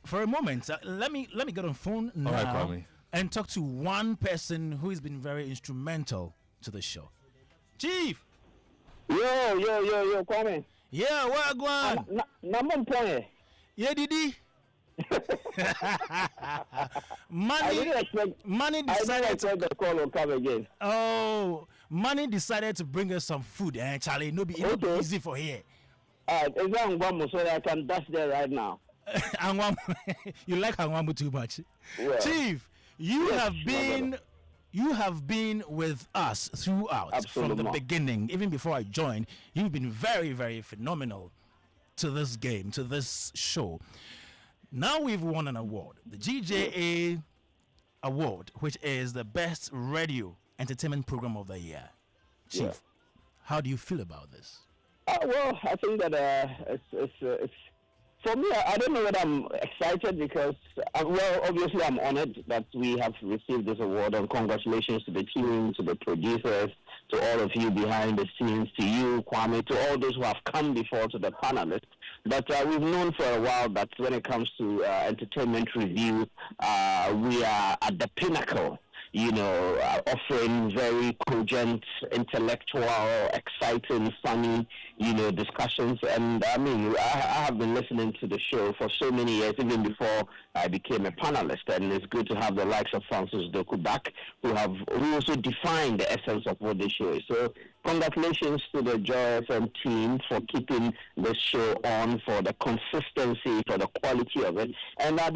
for a moment, let me get on phone now. All right, Kwame. And talk to one person who has been very instrumental to the show. Chief! Yo, Kwame. Yeah, what going? Number point. Yeah, Didi. Money decided to the call will come again. Oh, Money decided to bring us some food, and Charlie, it'll be easy for here. It's on Guamu, so I can dash there right now. You like Angwamu too much, yeah. Chief. You have been with us throughout from the beginning, even before I joined. You've been very, very phenomenal to this game, to this show. Now we've won an award, the GJA Award, which is the best radio entertainment program of the year. Chief, how do you feel about this? Well, I think that it's for me, I don't know whether I'm excited because, obviously I'm honored that we have received this award, and congratulations to the team, to the producers, to all of you behind the scenes, to you, Kwame, to all those who have come before, to the panelists. But we've known for a while that when it comes to entertainment review, we are at the pinnacle. Offering very cogent, intellectual, exciting, funny, discussions. And I mean, I have been listening to the show for so many years, even before I became a panelist. And it's good to have the likes of Francis Doku back, who also defined the essence of what the show is. So congratulations to the Joy FM team for keeping the show on, for the consistency, for the quality of it. And a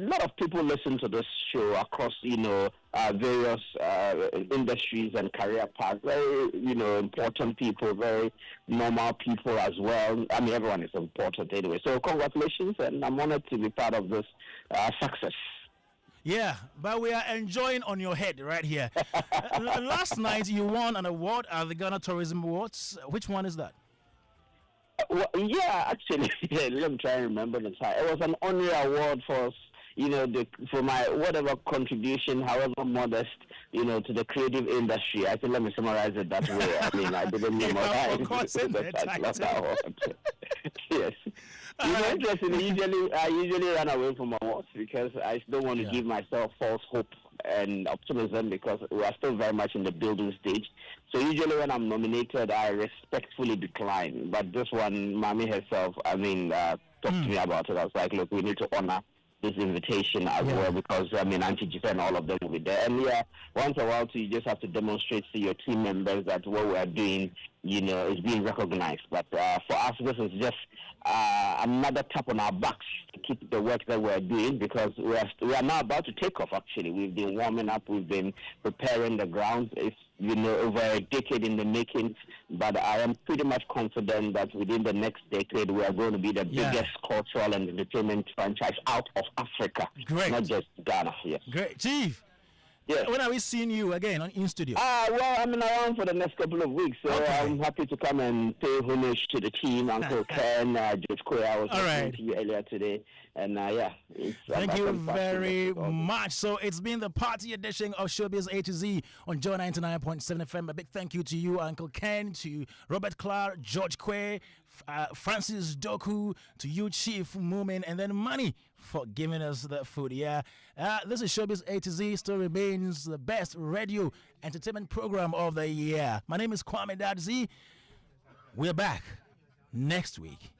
lot of people listen to this show across, various industries and career paths. Very, important people, very normal people as well. I mean, everyone is important anyway. So congratulations, and I'm honored to be part of this success. Yeah, but we are enjoying on your head right here. Last night you won an award at the Ghana Tourism Awards. Which one is that? Well, yeah, actually, let me try and remember the time. It was an honorary award for us, for my whatever contribution, however modest, to the creative industry. I think let me summarize it that way. I mean, I didn't memorize the title of the award. Yes. Interestingly, I usually run away from awards because I don't want to give myself false hope and optimism because we are still very much in the building stage. So usually when I'm nominated, I respectfully decline. But this one, Mami herself, talked to me about it. I was like, look, we need to honor this invitation as well because, Auntie Jifa and all of them will be there. And once in a while, you just have to demonstrate to your team members that what we are doing, is being recognized. But for us, this is just another tap on our backs to keep the work that we're doing because we are now about to take off, actually. We've been warming up. We've been preparing the ground. It's, over a decade in the making. But I am pretty much confident that within the next decade, we are going to be the biggest cultural and entertainment franchise out of Africa. Great. Not just Ghana. Yes. Great. Chief. Yes. When are we seeing you again in studio? Well, I'm around for the next couple of weeks, so I'm happy to come and pay homage to the team, Uncle Ken, George Koya. I was listening to you earlier today, and thank you very much. So it's been the party edition of Showbiz A to Z on Joy 99.7 FM. A big thank you to you, Uncle Ken, to Robert Clark, George Quay, Francis Doku, to you, Chief Moomin, and then Money for giving us the food. Yeah, this is Showbiz A to Z. Still remains the best radio entertainment program of the year. My name is Kwame Dadzie. We're back next week.